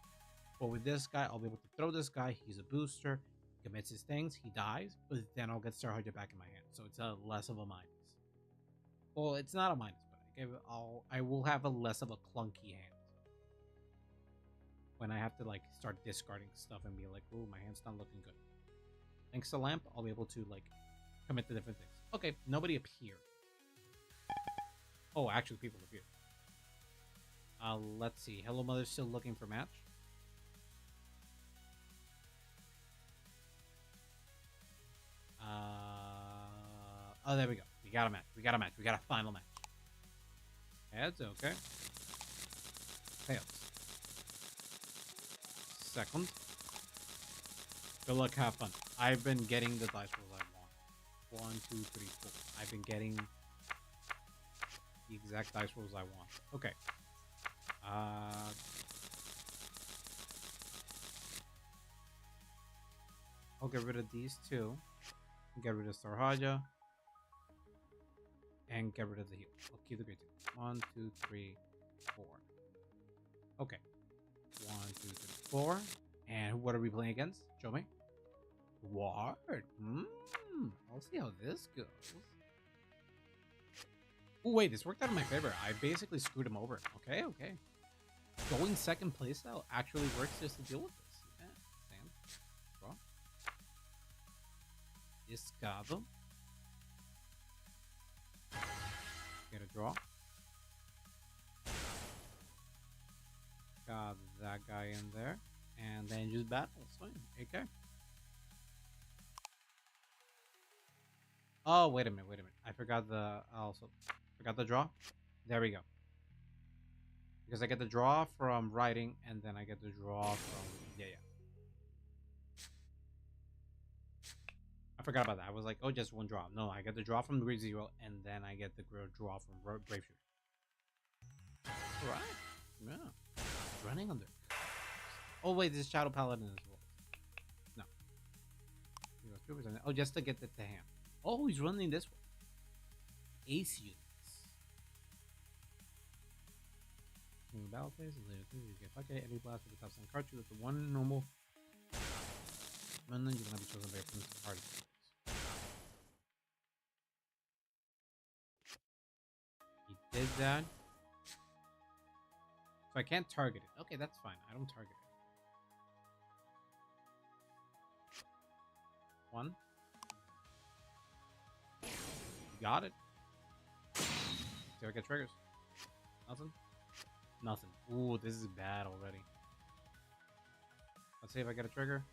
S1: But with this guy, I'll be able to throw this guy. He's a booster, commits his things, he dies, but then I'll get Stoeirhaja back in my hand. So it's a less of a minus. Well, it's not a minus, but I will have a less of a clunky hand when I have to like start discarding stuff and be like, "Ooh, my hand's not looking good." Thanks to Lamp, I'll be able to like commit to different things. Okay, nobody appeared. Oh, actually, people appeared. Let's see. Hello, Mother's still looking for match. Oh, there we go. We got a match. We got a match. We got a final match. Heads, okay. Tails. Second. Good luck, have fun. I've been getting the dice rolls I want. 1, 2, 3, 4. I've been getting the exact dice rolls I want. Okay. I'll get rid of these 2. Get rid of Stoeirhaja. And get rid of the heal. I'll keep the grade 2. 1, 2, 3, 4. Okay. 1, 2, 3, 4. And what are we playing against? Show me. Ward. I'll see how this goes. Oh, wait. This worked out in my favor. I basically screwed him over. Okay, okay. Going second playstyle actually works just to deal with this. Yeah. Stand. Draw. Discard. Get a draw. Got that guy in there. And then just battle. Swing. Okay. Oh, wait a minute. I forgot the draw. There we go. Because I get the draw from writing, and then I get the draw from yeah. I forgot about that. I was like, oh, just 1 draw. No, I get the draw from grade 0, and then I get the draw from Brave Shooter. Right. Yeah. Running under. Oh wait, this is Shadow Paladin as well. No. Oh, just to get it to hand. Oh, he's running this one. Ace units. In the battle phase, you get okay, any blast with the top 7 card, with the 1 normal. And then you're gonna be chosen by your opponent's party. He did that. So I can't target it. Okay, that's fine. I don't target it. 1. You got it. See if I get triggers. Nothing. Nothing. Ooh, this is bad already. Let's see if I get a trigger.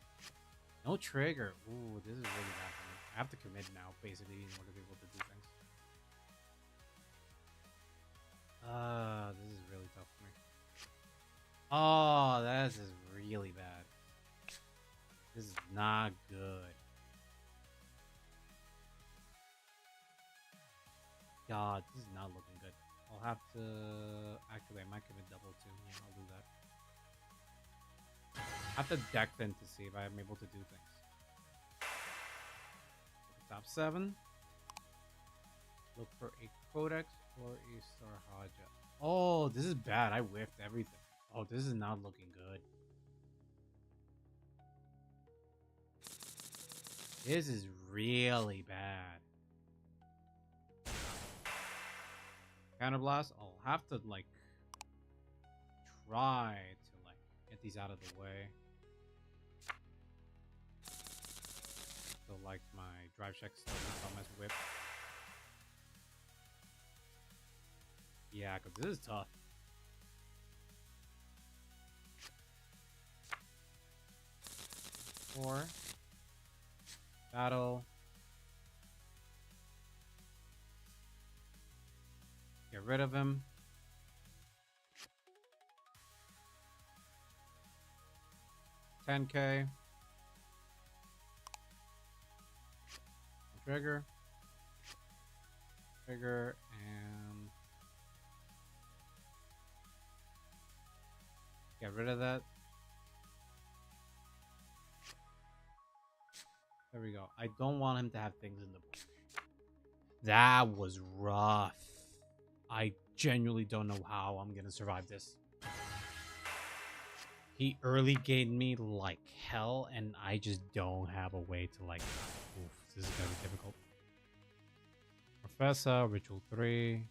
S1: No trigger. Ooh, this is really bad for me. I have to commit now, basically, in order to be able to do things. This is really tough for me. Oh, this is really bad. This is not good. God, this is not looking good. I'll have to... Actually, I might commit double too. Yeah, I'll do that. I have to deck then to see if I'm able to do things. Top 7. Look for a Codex or a Stoeirhaja. Oh, this is bad. I whiffed everything. Oh, this is not looking good. This is really bad. Counterblast. I'll have to like try to like get these out of the way. So like my drive check stuff on my whip. Yeah, because this is tough. Four. Battle. Get rid of him. $10K. Trigger. Trigger and get rid of that. There we go. I don't want him to have things in the bush. That was rough. I genuinely don't know how I'm gonna survive this. He early gained me like hell, and I just don't have a way to like. Oof, this is gonna be difficult. Professor, Ritual 3.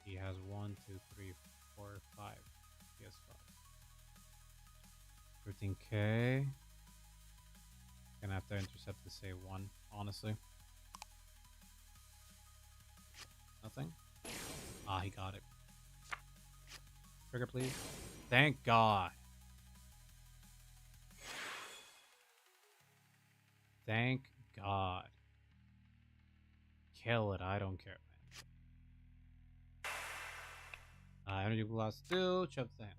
S1: He has 1, 2, 3, 4, 5. He has 5. 13K. Gonna have to intercept to say 1, honestly. Nothing. Ah, he got it. Trigger, please. Thank God. Thank God. Kill it. I don't care, man. Energy blast 2. Chop the hand.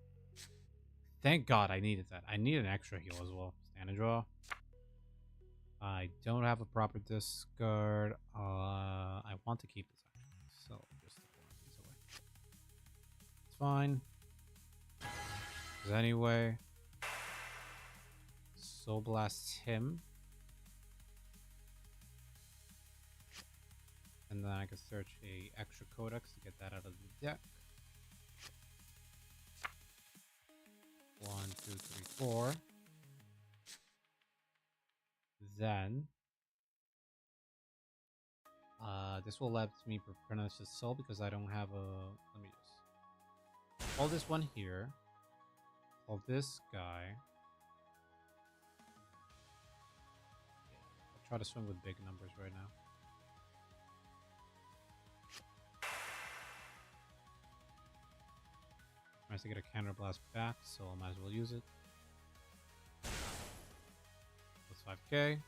S1: Thank God I needed that. I need an extra heal as well. Stand and draw. I don't have a proper discard. I want to keep this actually, so just throw these away. It's fine. Because anyway, Soul Blast him, and then I can search a extra Codex to get that out of the deck. 1, 2, 3, 4. Then this will let me replenish the soul because I don't have a. Let me just call this one here. Call this guy. I'll try to swing with big numbers right now. Nice to get a counterblast back, so I might as well use it. Plus 5K.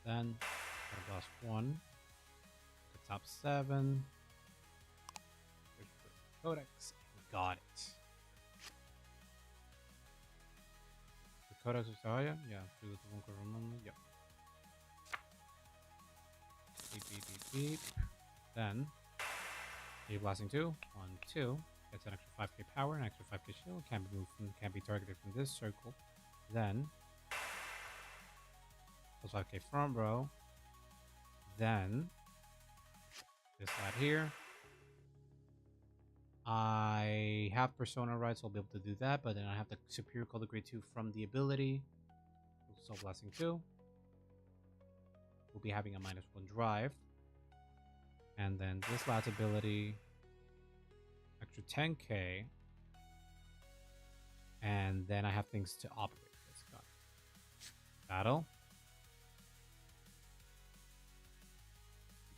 S1: Then counterblast 1. The top 7. Codex. Got it. The Codex of Stoeirhaja? Yeah. Do the one code remember? Yep. Beep, beep, beep, beep. Then, blasting 2. 1, 2. Gets an extra 5K power, an extra 5K shield. Can't be moved from, can't be targeted from this circle. Then, plus 5K front row. Then, this lad here. I have Persona right, so I'll be able to do that, but then I have the Superior Color Grade 2 from the ability. Soul Blasting 2. We'll be having a -1 drive. And then this lad's ability, extra 10K. And then I have things to operate this guy. Battle.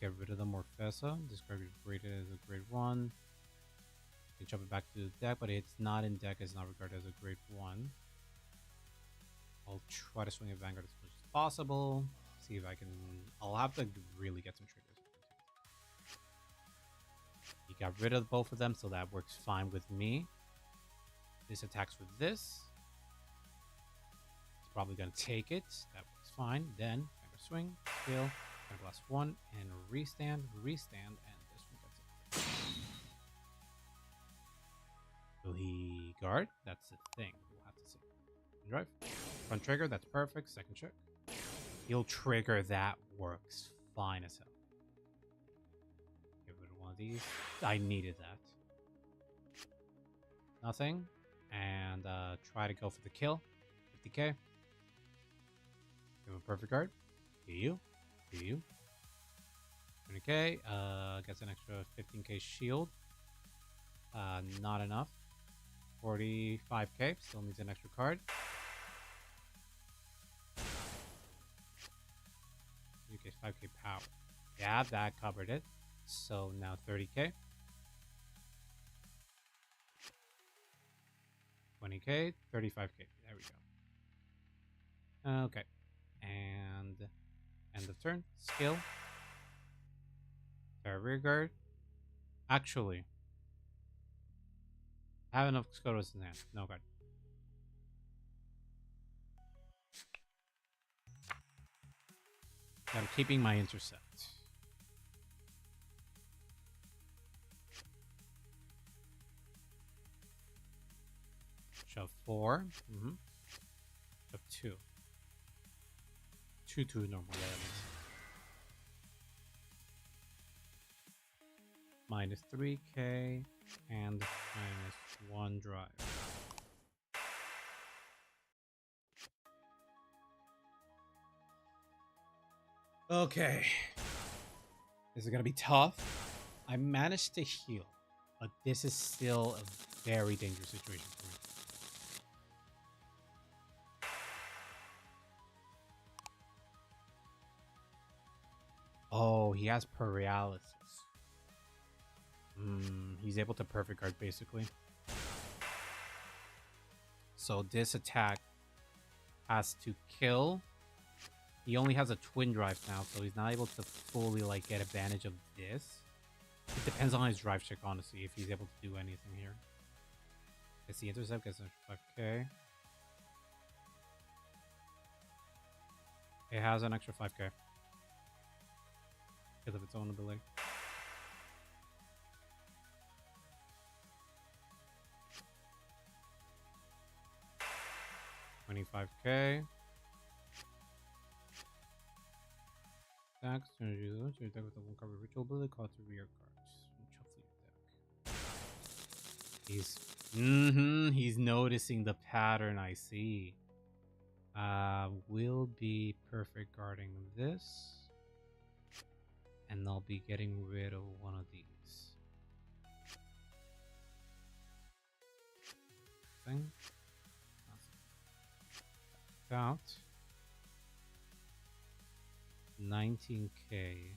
S1: Get rid of the Morfessa. Discard is rated as a grade 1. You can jump it back to the deck, but it's not in deck. It's not regarded as a grade 1. I'll try to swing a Vanguard as much as possible. See if I can. I'll have to really get some triggers. He got rid of both of them, so that works fine with me. This attacks with this. It's probably going to take it. That works fine. Then, swing, skill, blast 1, and restand, and this one gets it. Will he guard? That's the thing. We'll have to see. Drive. front trigger. That's perfect. Second check. He'll trigger. That works fine as hell. Give it one of these. I needed that. Nothing. And try to go for the kill. 50k. Give him a perfect card. Do you? 20k. Gets an extra 15k shield. Not enough. 45k. Still needs an extra card. You get 5k power. Yeah, that covered it. So now 30k. 20k. 35k. There we go. Okay. And end of turn. Skill. Rear guard. Actually, I have enough Scotos in hand. No guard. I'm keeping my intercept. Shove 4. Shove 2. 2 normal. Yeah, minus 3k and minus 1 drive. Okay. This is gonna be tough. I managed to heal, but this is still a very dangerous situation for me. Oh, he has paralysis. He's able to perfect guard basically. So this attack has to kill. He only has a twin drive now, so he's not able to fully like get advantage of this. It depends on his drive check, honestly, if he's able to do anything here. Gets the intercept, gets an extra 5k. It has an extra 5k. Because of its own ability. $25k. Attacks, energy loads, your deck with a one card ritual ability, call to rear cards. Shuffle your deck. He's noticing the pattern, I see. Will be perfect guarding this. And I'll be getting rid of one of these. Thing. Out. 19k.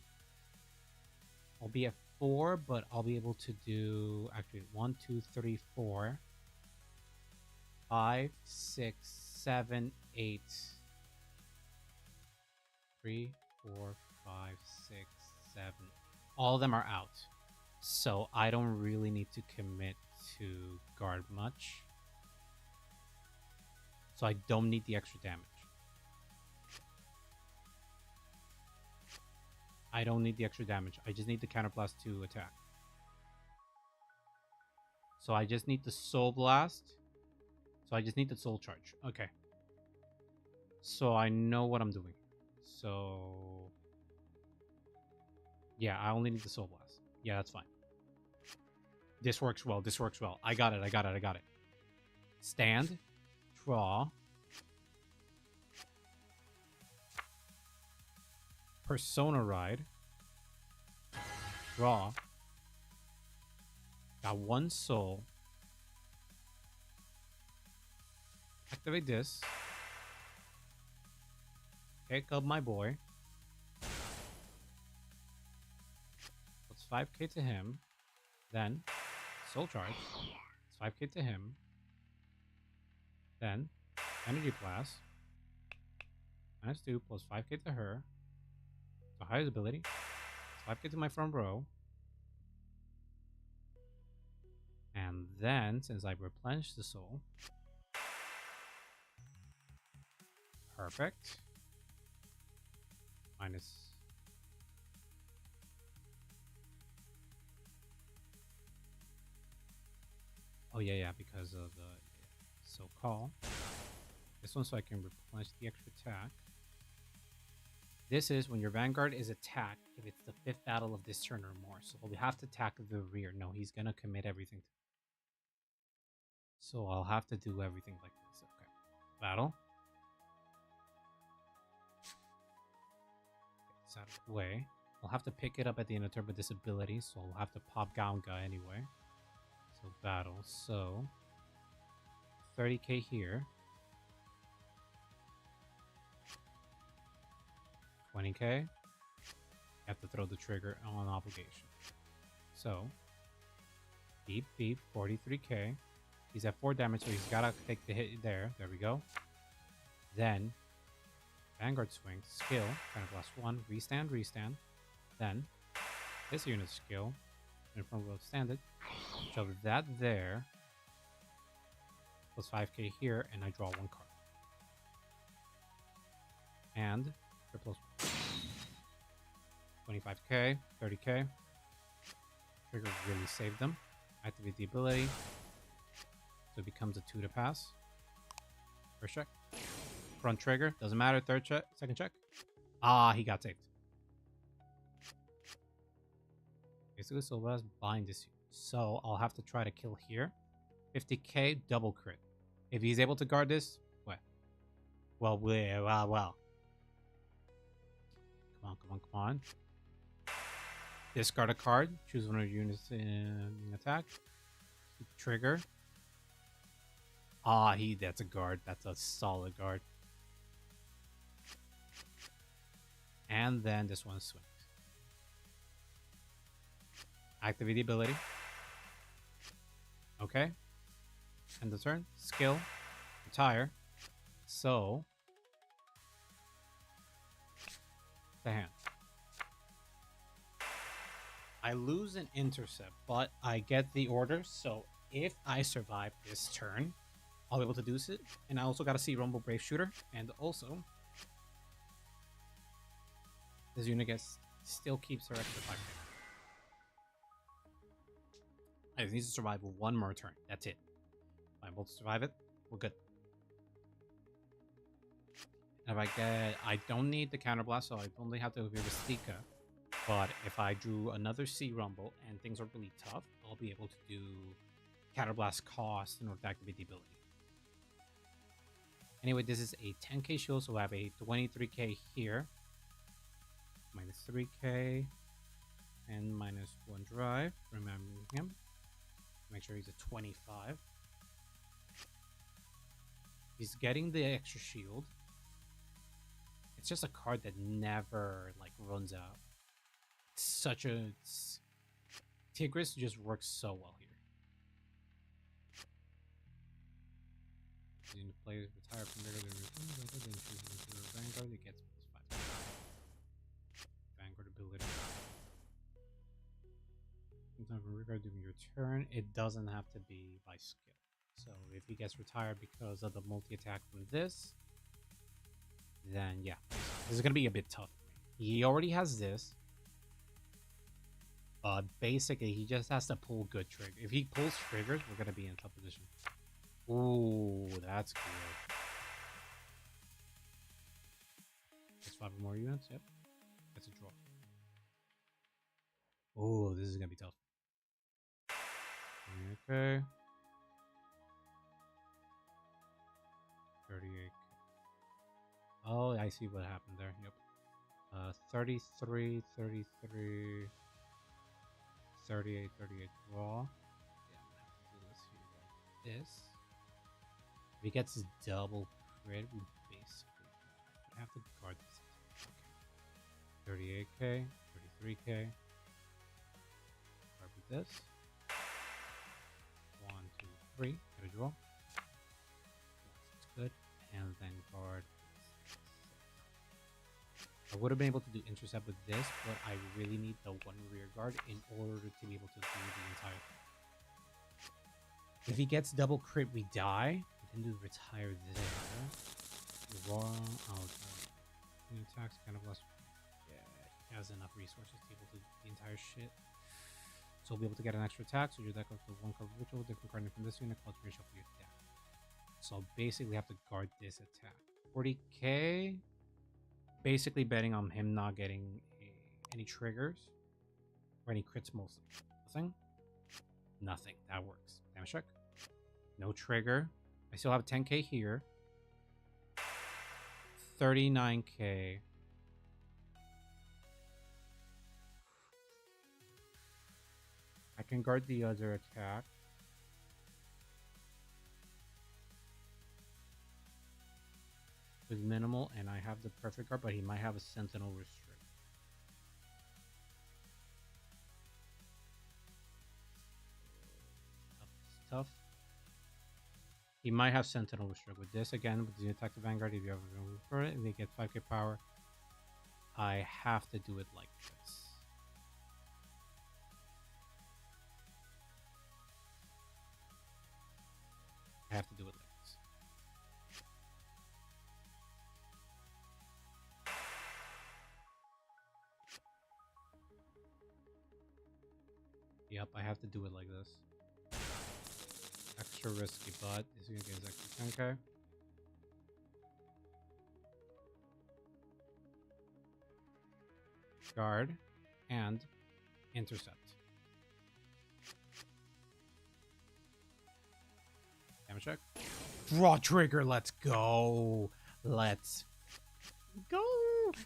S1: I'll be at 4, but I'll be able to do actually 1, 2, 3, 4, 5, 6, 7, 8. 3, 4, 5, 6, 7. All of them are out. So I don't really need to commit to guard much. So I don't need the extra damage. I don't need the extra damage. I just need the counterblast to attack. So I just need the soul blast. So I just need the soul charge. Okay. So I know what I'm doing. So yeah, I only need the soul blast. Yeah, that's fine. This works well. This works well. I got it. Stand. Draw. Persona Ride. Draw. Got 1 soul. Activate this. Pick up my boy. Puts 5k to him. Then soul charge. It's 5k to him. Then energy blast. -2 plus 5k to her. The highest ability. 5k to my front row. And then, since I replenished the soul. Perfect. Minus. Oh, yeah, because of the. So call. This one so I can replenish the extra attack. This is when your Vanguard is attacked if it's the 5th battle of this turn or more. So we have to attack the rear. No, he's going to commit everything. So I'll have to do everything like this. Okay. Battle. Get this out of the way. I'll have to pick it up at the end of turn with this ability. So I'll have to pop Gaunga anyway. So battle. So 30k here. 20k. You have to throw the trigger on obligation. So, beep, beep, 43k. He's at 4 damage, so he's gotta take the hit there. There we go. Then, Vanguard swing, skill, kind of last one, restand, restand. Then, this unit skill, in front of stand it. Shove that there. Plus 5k here, and I draw 1 card. And plus 25k, 30k. Trigger really saved them. Activate the ability. So it becomes a 2 to pass. First check. Front trigger. Doesn't matter. Third check. Second check. Ah, he got saved. Basically, so let's bind this. So I'll have to try to kill here. 50k, double crit. If he's able to guard this, what? Well. Come on. Discard a card. Choose one of your units in attack. Trigger. Ah, that's a guard. That's a solid guard. And then this one swings. Activate the ability. Okay. End the turn. Skill. Retire. So the hand. I lose an intercept, but I get the order. So if I survive this turn, I'll be able to do it. And I also got to see Rumble Brave Shooter. And also, this unit still keeps her extra 5. I just need to survive 1 more turn. That's it. If I'm able to survive it, we're good. And if I don't need the counterblast, so I only have to do Vistika. But if I drew another Sea Rumble and things are really tough, I'll be able to do counterblast cost in order to activate the ability. Anyway, this is a 10k shield, so I have a 23k here. Minus 3k. And minus 1 drive. Remember him. Make sure he's a 25. He's getting the extra shield. It's just a card that never runs out. It's such a Tigris just works so well here. The player retire from regular routine, then chooses the Vanguard. It gets plus 5. Vanguard ability. Sometimes when regard during your turn, it doesn't have to be by skill. So if he gets retired because of the multi-attack from this, then yeah, this is gonna be a bit tough for me. He already has this, but basically he just has to pull good trigger. If he pulls triggers, we're gonna be in a tough position. Ooh, that's good. Just 5 more units. Yep, that's a draw. Oh, this is gonna be tough. Okay. 38. Oh, I see what happened there. Yep. 33, 33, 38, 38 draw. Yeah, I'm gonna have to do this here like this. If he gets his double crit, we basically have to guard this. Okay. 38k, 33k. Start with this. 1, 2, 3. Get a draw. That's good. And then guard. I would have been able to do intercept with this, but I really need the 1 rear guard in order to be able to do the entire thing. If he gets double crit, we die. We can do retire there. Raw. New attacks kind of less. Yeah, he has enough resources to be able to do the entire shit. So we'll be able to get an extra attack. So your deck goes to 1 card ritual, different card from this unit, called reshuffle your deck. So I'll basically have to guard this attack. 40k. Basically betting on him not getting any triggers. Or any crits mostly. Nothing? Nothing. That works. Damage check. No trigger. I still have 10k here. 39k. I can guard the other attack. With minimal, and I have the perfect guard, but he might have a sentinel restrict. It's tough. He might have sentinel restrict. With this again, with the attack to Vanguard, if you have room for it, and they get 5k power, I have to do it like this. I have to do it like this. Yep, I have to do it like this. Extra risky, but this is gonna get his extra 10k. Guard and intercept. Damage check. Draw trigger. Let's go. Let's go.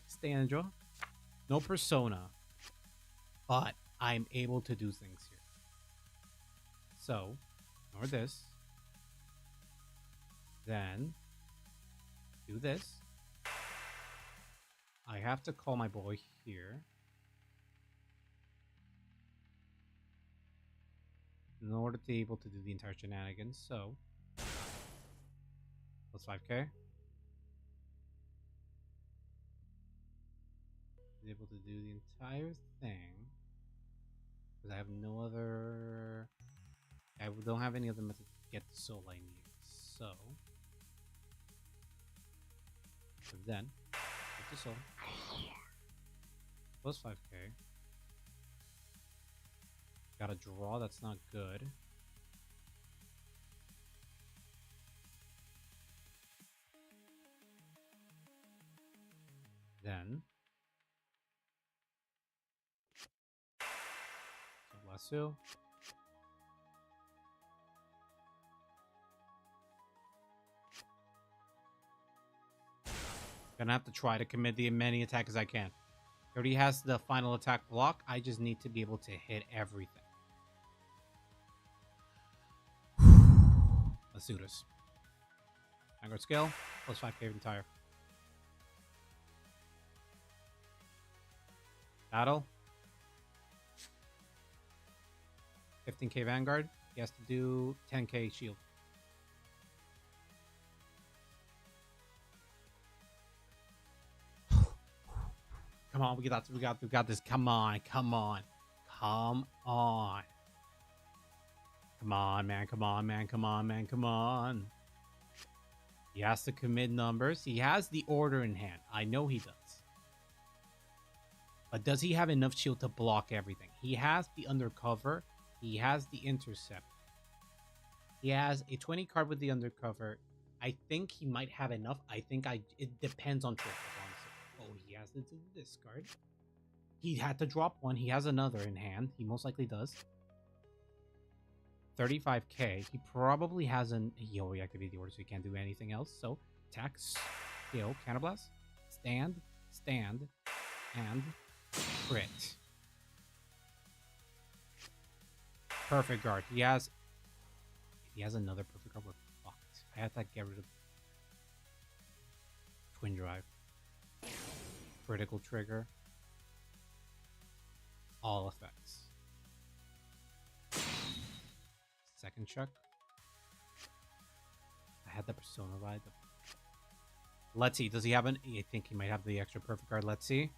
S1: Stand and draw. No persona, but I'm able to do things here. So, ignore this. Then, do this. I have to call my boy here. In order to be able to do the entire shenanigans, so plus 5k. Be able to do the entire thing because I have no other. I don't have any other method to get the soul I need. So then, get the soul plus 5k. Got a draw. That's not good. Then lasso. Gonna have to try to commit the many attack as I can. He already has the final attack block. I just need to be able to hit everything. Let's do this. Vanguard skill plus 5k entire. Battle. 15k Vanguard. He has to do 10k shield. Come on, we got this. Come on. Come on, man. He has to commit numbers. He has the order in hand. I know he does. But does he have enough shield to block everything? He has the undercover. He has the intercept. He has a 20 card with the undercover. I think he might have enough. It depends on triggers, honestly. Oh, he has to do this card. He had to drop one. He has another in hand. He most likely does. 35k. He probably has an... He already activated the order, so he can't do anything else. So, attack, skill, counterblast, stand, and crit. Perfect guard. He has another perfect guard. We're fucked. I have to get rid of Twin Drive. Critical trigger. All effects. Second check. I had the persona ride. Let's see. Does he have an... I think he might have the extra perfect guard. Let's see.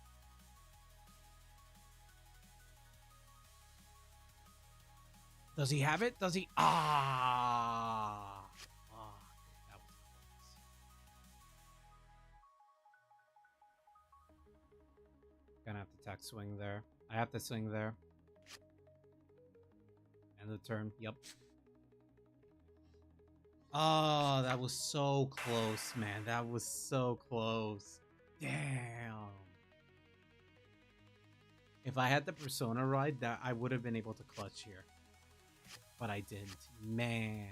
S1: Does he have it? Does he? Ah! Fuck. That was close. Gonna have to attack swing there. I have to swing there. End of the turn. Yep. Oh, that was so close, man. That was so close. Damn. If I had the Persona ride, that I would have been able to clutch here. But I didn't. Man.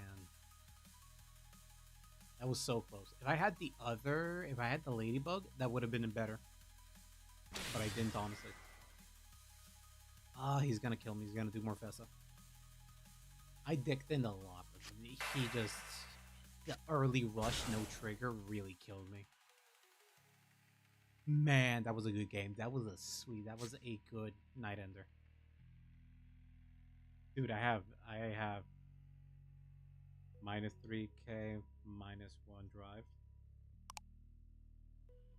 S1: That was so close. If I had the Ladybug, that would have been better. But I didn't, honestly. Ah, he's gonna kill me. He's gonna do more Fessa. I dicked in a lot, but he just... The early rush, no trigger, really killed me. Man, that was a good game. That was a good night ender. Dude, I have minus 3k, minus 1 drive.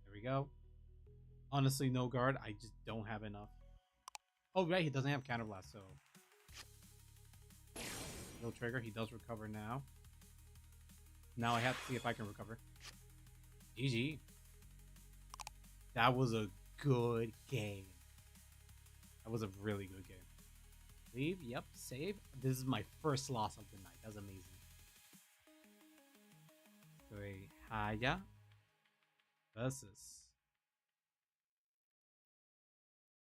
S1: There we go. Honestly, no guard. I just don't have enough. Oh, right, he doesn't have counterblast, so... No trigger. He does recover now. Now I have to see if I can recover. GG. That was a good game. That was a really good game. Leave. Yep. Save. This is my first loss of the night. That's amazing. Stoeirhaja versus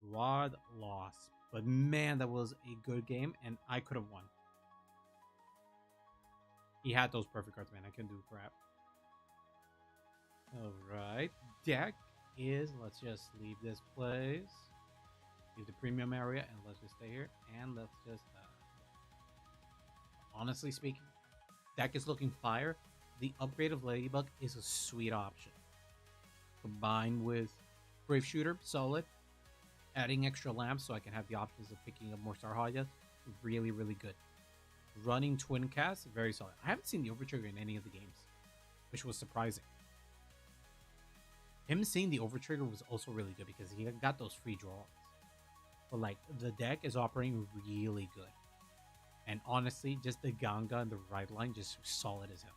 S1: Rod loss. But man, that was a good game, and I could have won. He had those perfect cards, man. I couldn't do crap. Alright. Deck is... Let's just leave this place. Leave the premium area, and let's just stay here. And let's just... honestly speaking, deck is looking fire. The upgrade of Ladybug is a sweet option. Combined with Brave Shooter, solid. Adding extra lamps so I can have the options of picking up more Stoeirhaja, really, really good. Running Twin Cast, very solid. I haven't seen the Overtrigger in any of the games, which was surprising. Him seeing the Overtrigger was also really good because he got those free draws. But like, the deck is operating really good. And honestly, just the Ganga and the ride line just solid as hell.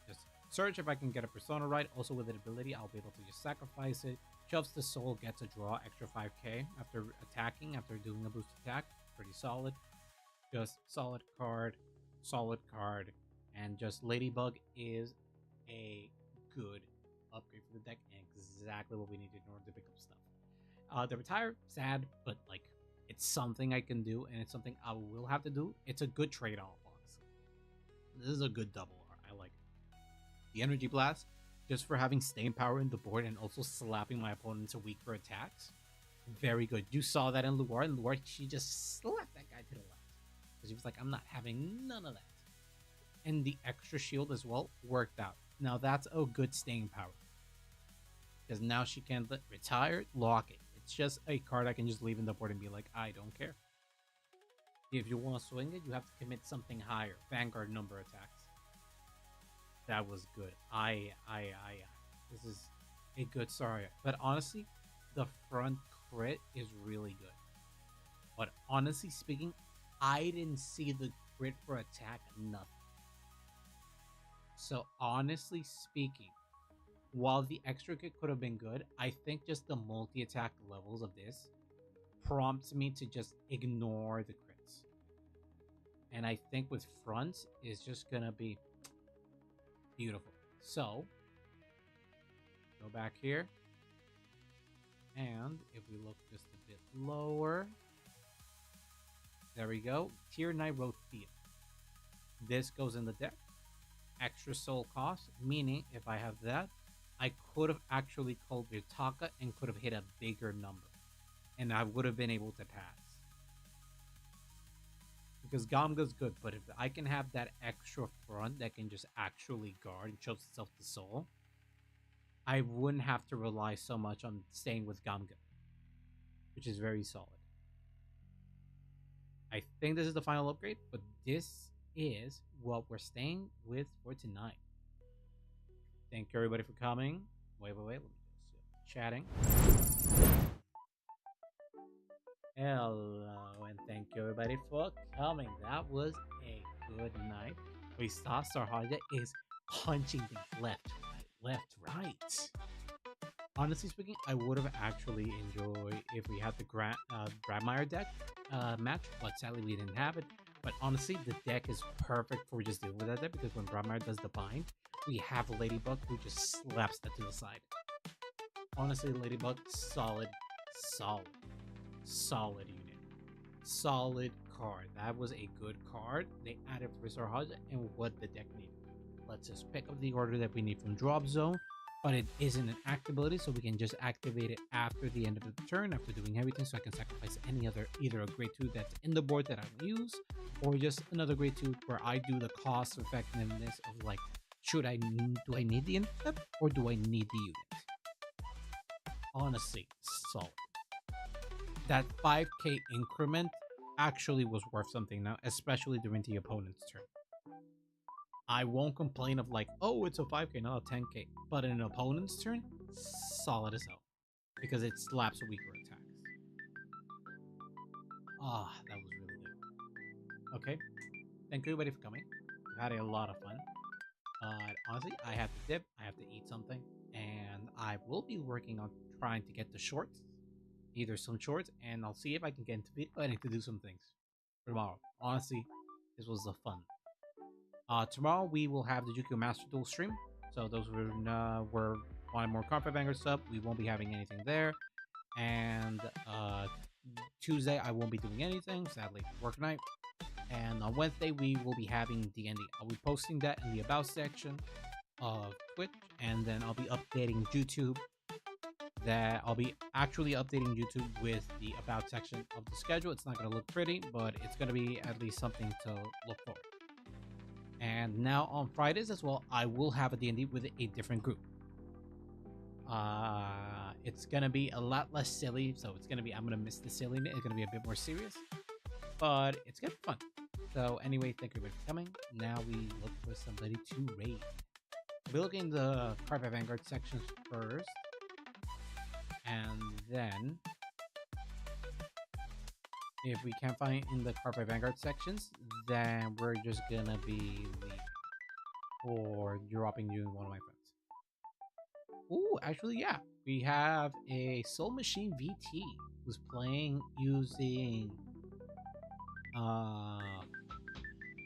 S1: Just search if I can get a Persona ride. Also with an ability, I'll be able to just sacrifice it. Shoves the soul, gets a draw, extra 5k after attacking, after doing a boost attack. Pretty solid. Just solid card, and just Ladybug is a good upgrade for the deck and exactly what we needed in order to pick up stuff. The retire, sad, but like it's something I can do and it's something I will have to do. It's a good trade-off, honestly. This is a good double R. I like it. The Energy Blast, just for having staying power in the board and also slapping my opponents weaker attacks. Very good. You saw that in Luar, and Luar, she just slapped that guy to the left. Because he was like, I'm not having none of that. And the extra shield as well worked out. Now that's a good staying power. Because now she can retire, lock it. It's just a card I can just leave in the board and be like, I don't care. If you want to swing it, you have to commit something higher. Vanguard number attacks. That was good. This is a good Stoeirhaja. But honestly, the front crit is really good. But honestly speaking, I didn't see the crit for attack nothing. So honestly speaking, while the extra kit could have been good, I think just the multi-attack levels of this prompts me to just ignore the crits. And I think with fronts is just gonna be beautiful. So go back here, and if we look just a bit lower, there we go. Tier 9 Rothia. This goes in the deck. Extra soul cost, meaning if I have that, I could have actually called Vitaka and could have hit a bigger number. And I would have been able to pass. Because Gamga's good, but if I can have that extra front that can just actually guard and shows itself the soul, I wouldn't have to rely so much on staying with Gamga, which is very solid. I think this is the final upgrade, but this is what we're staying with for tonight. Thank you everybody for coming. Wait, let me just chatting. Hello, and thank you everybody for coming. That was a good night. We saw Stoeirhaja is punching the left, right. Honestly speaking, I would have actually enjoyed if we had the Grandmeyer deck match, but sadly we didn't have it. But honestly, the deck is perfect for just dealing with that deck because when Brahmar does the bind, we have Ladybug who just slaps that to the side. Honestly, Ladybug, solid, solid, solid unit. Solid card. That was a good card. They added for Stoeirhaja and what the deck needed. Let's just pick up the order that we need from Drop Zone, but it isn't an actability, so we can just activate it after the end of the turn, after doing everything, so I can sacrifice any other, either a grade 2 that's in the board that I will use, or just another grade 2 where I do the cost effectiveness of like, do I need the instep or do I need the unit? Honestly, solid. That 5k increment actually was worth something now, especially during the opponent's turn. I won't complain of like, oh, it's a 5k, not a 10k. But in an opponent's turn, solid as hell. Because it slaps weaker attacks. Ah, that was really good. Okay. Thank you everybody for coming. We had a lot of fun. Honestly, I have to dip. I have to eat something. And I will be working on trying to get the shorts. Either some shorts, and I'll see if I can get into it. I need to do some things for tomorrow. Honestly, this was the fun. Tomorrow we will have the Jukio Master Duel stream. So those were wanting more Carpet Banger stuff. We won't be having anything there. And Tuesday I won't be doing anything. Sadly, work night. And on Wednesday we will be having D&D. I'll be posting that in the About section of Twitch, and then I'll be updating YouTube. That I'll be actually updating YouTube with the About section of the schedule. It's not going to look pretty, but it's going to be at least something to look for. And now on Fridays as well, I will have a D&D with a different group. It's going to be a lot less silly, so it's going to be, I'm going to miss the silliness. It's going to be a bit more serious, but it's going to be fun. So anyway, thank you everybody for coming. Now we look for somebody to raid. We'll be looking in the Carpet Vanguard sections first. And then, if we can't find in the Carpet Vanguard sections, then we're just gonna be leaving or dropping you one of my friends. Ooh, actually, yeah. We have a Soul Machine VT who's playing using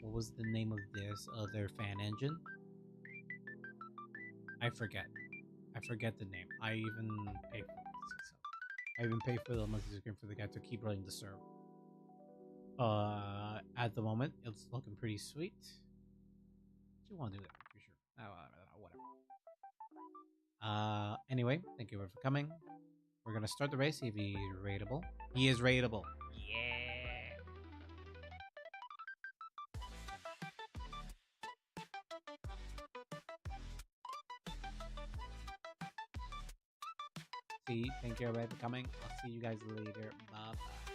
S1: what was the name of this other fan engine? I forget the name. I even paid for this. I even paid for the monthly screen for the guy to keep running the server. At the moment, it's looking pretty sweet. You want to do that for sure. Whatever. Anyway, thank you for coming. We're gonna start the race. See if he's raidable. He is raidable. Yeah. See, thank you everybody for coming. I'll see you guys later. Bye bye.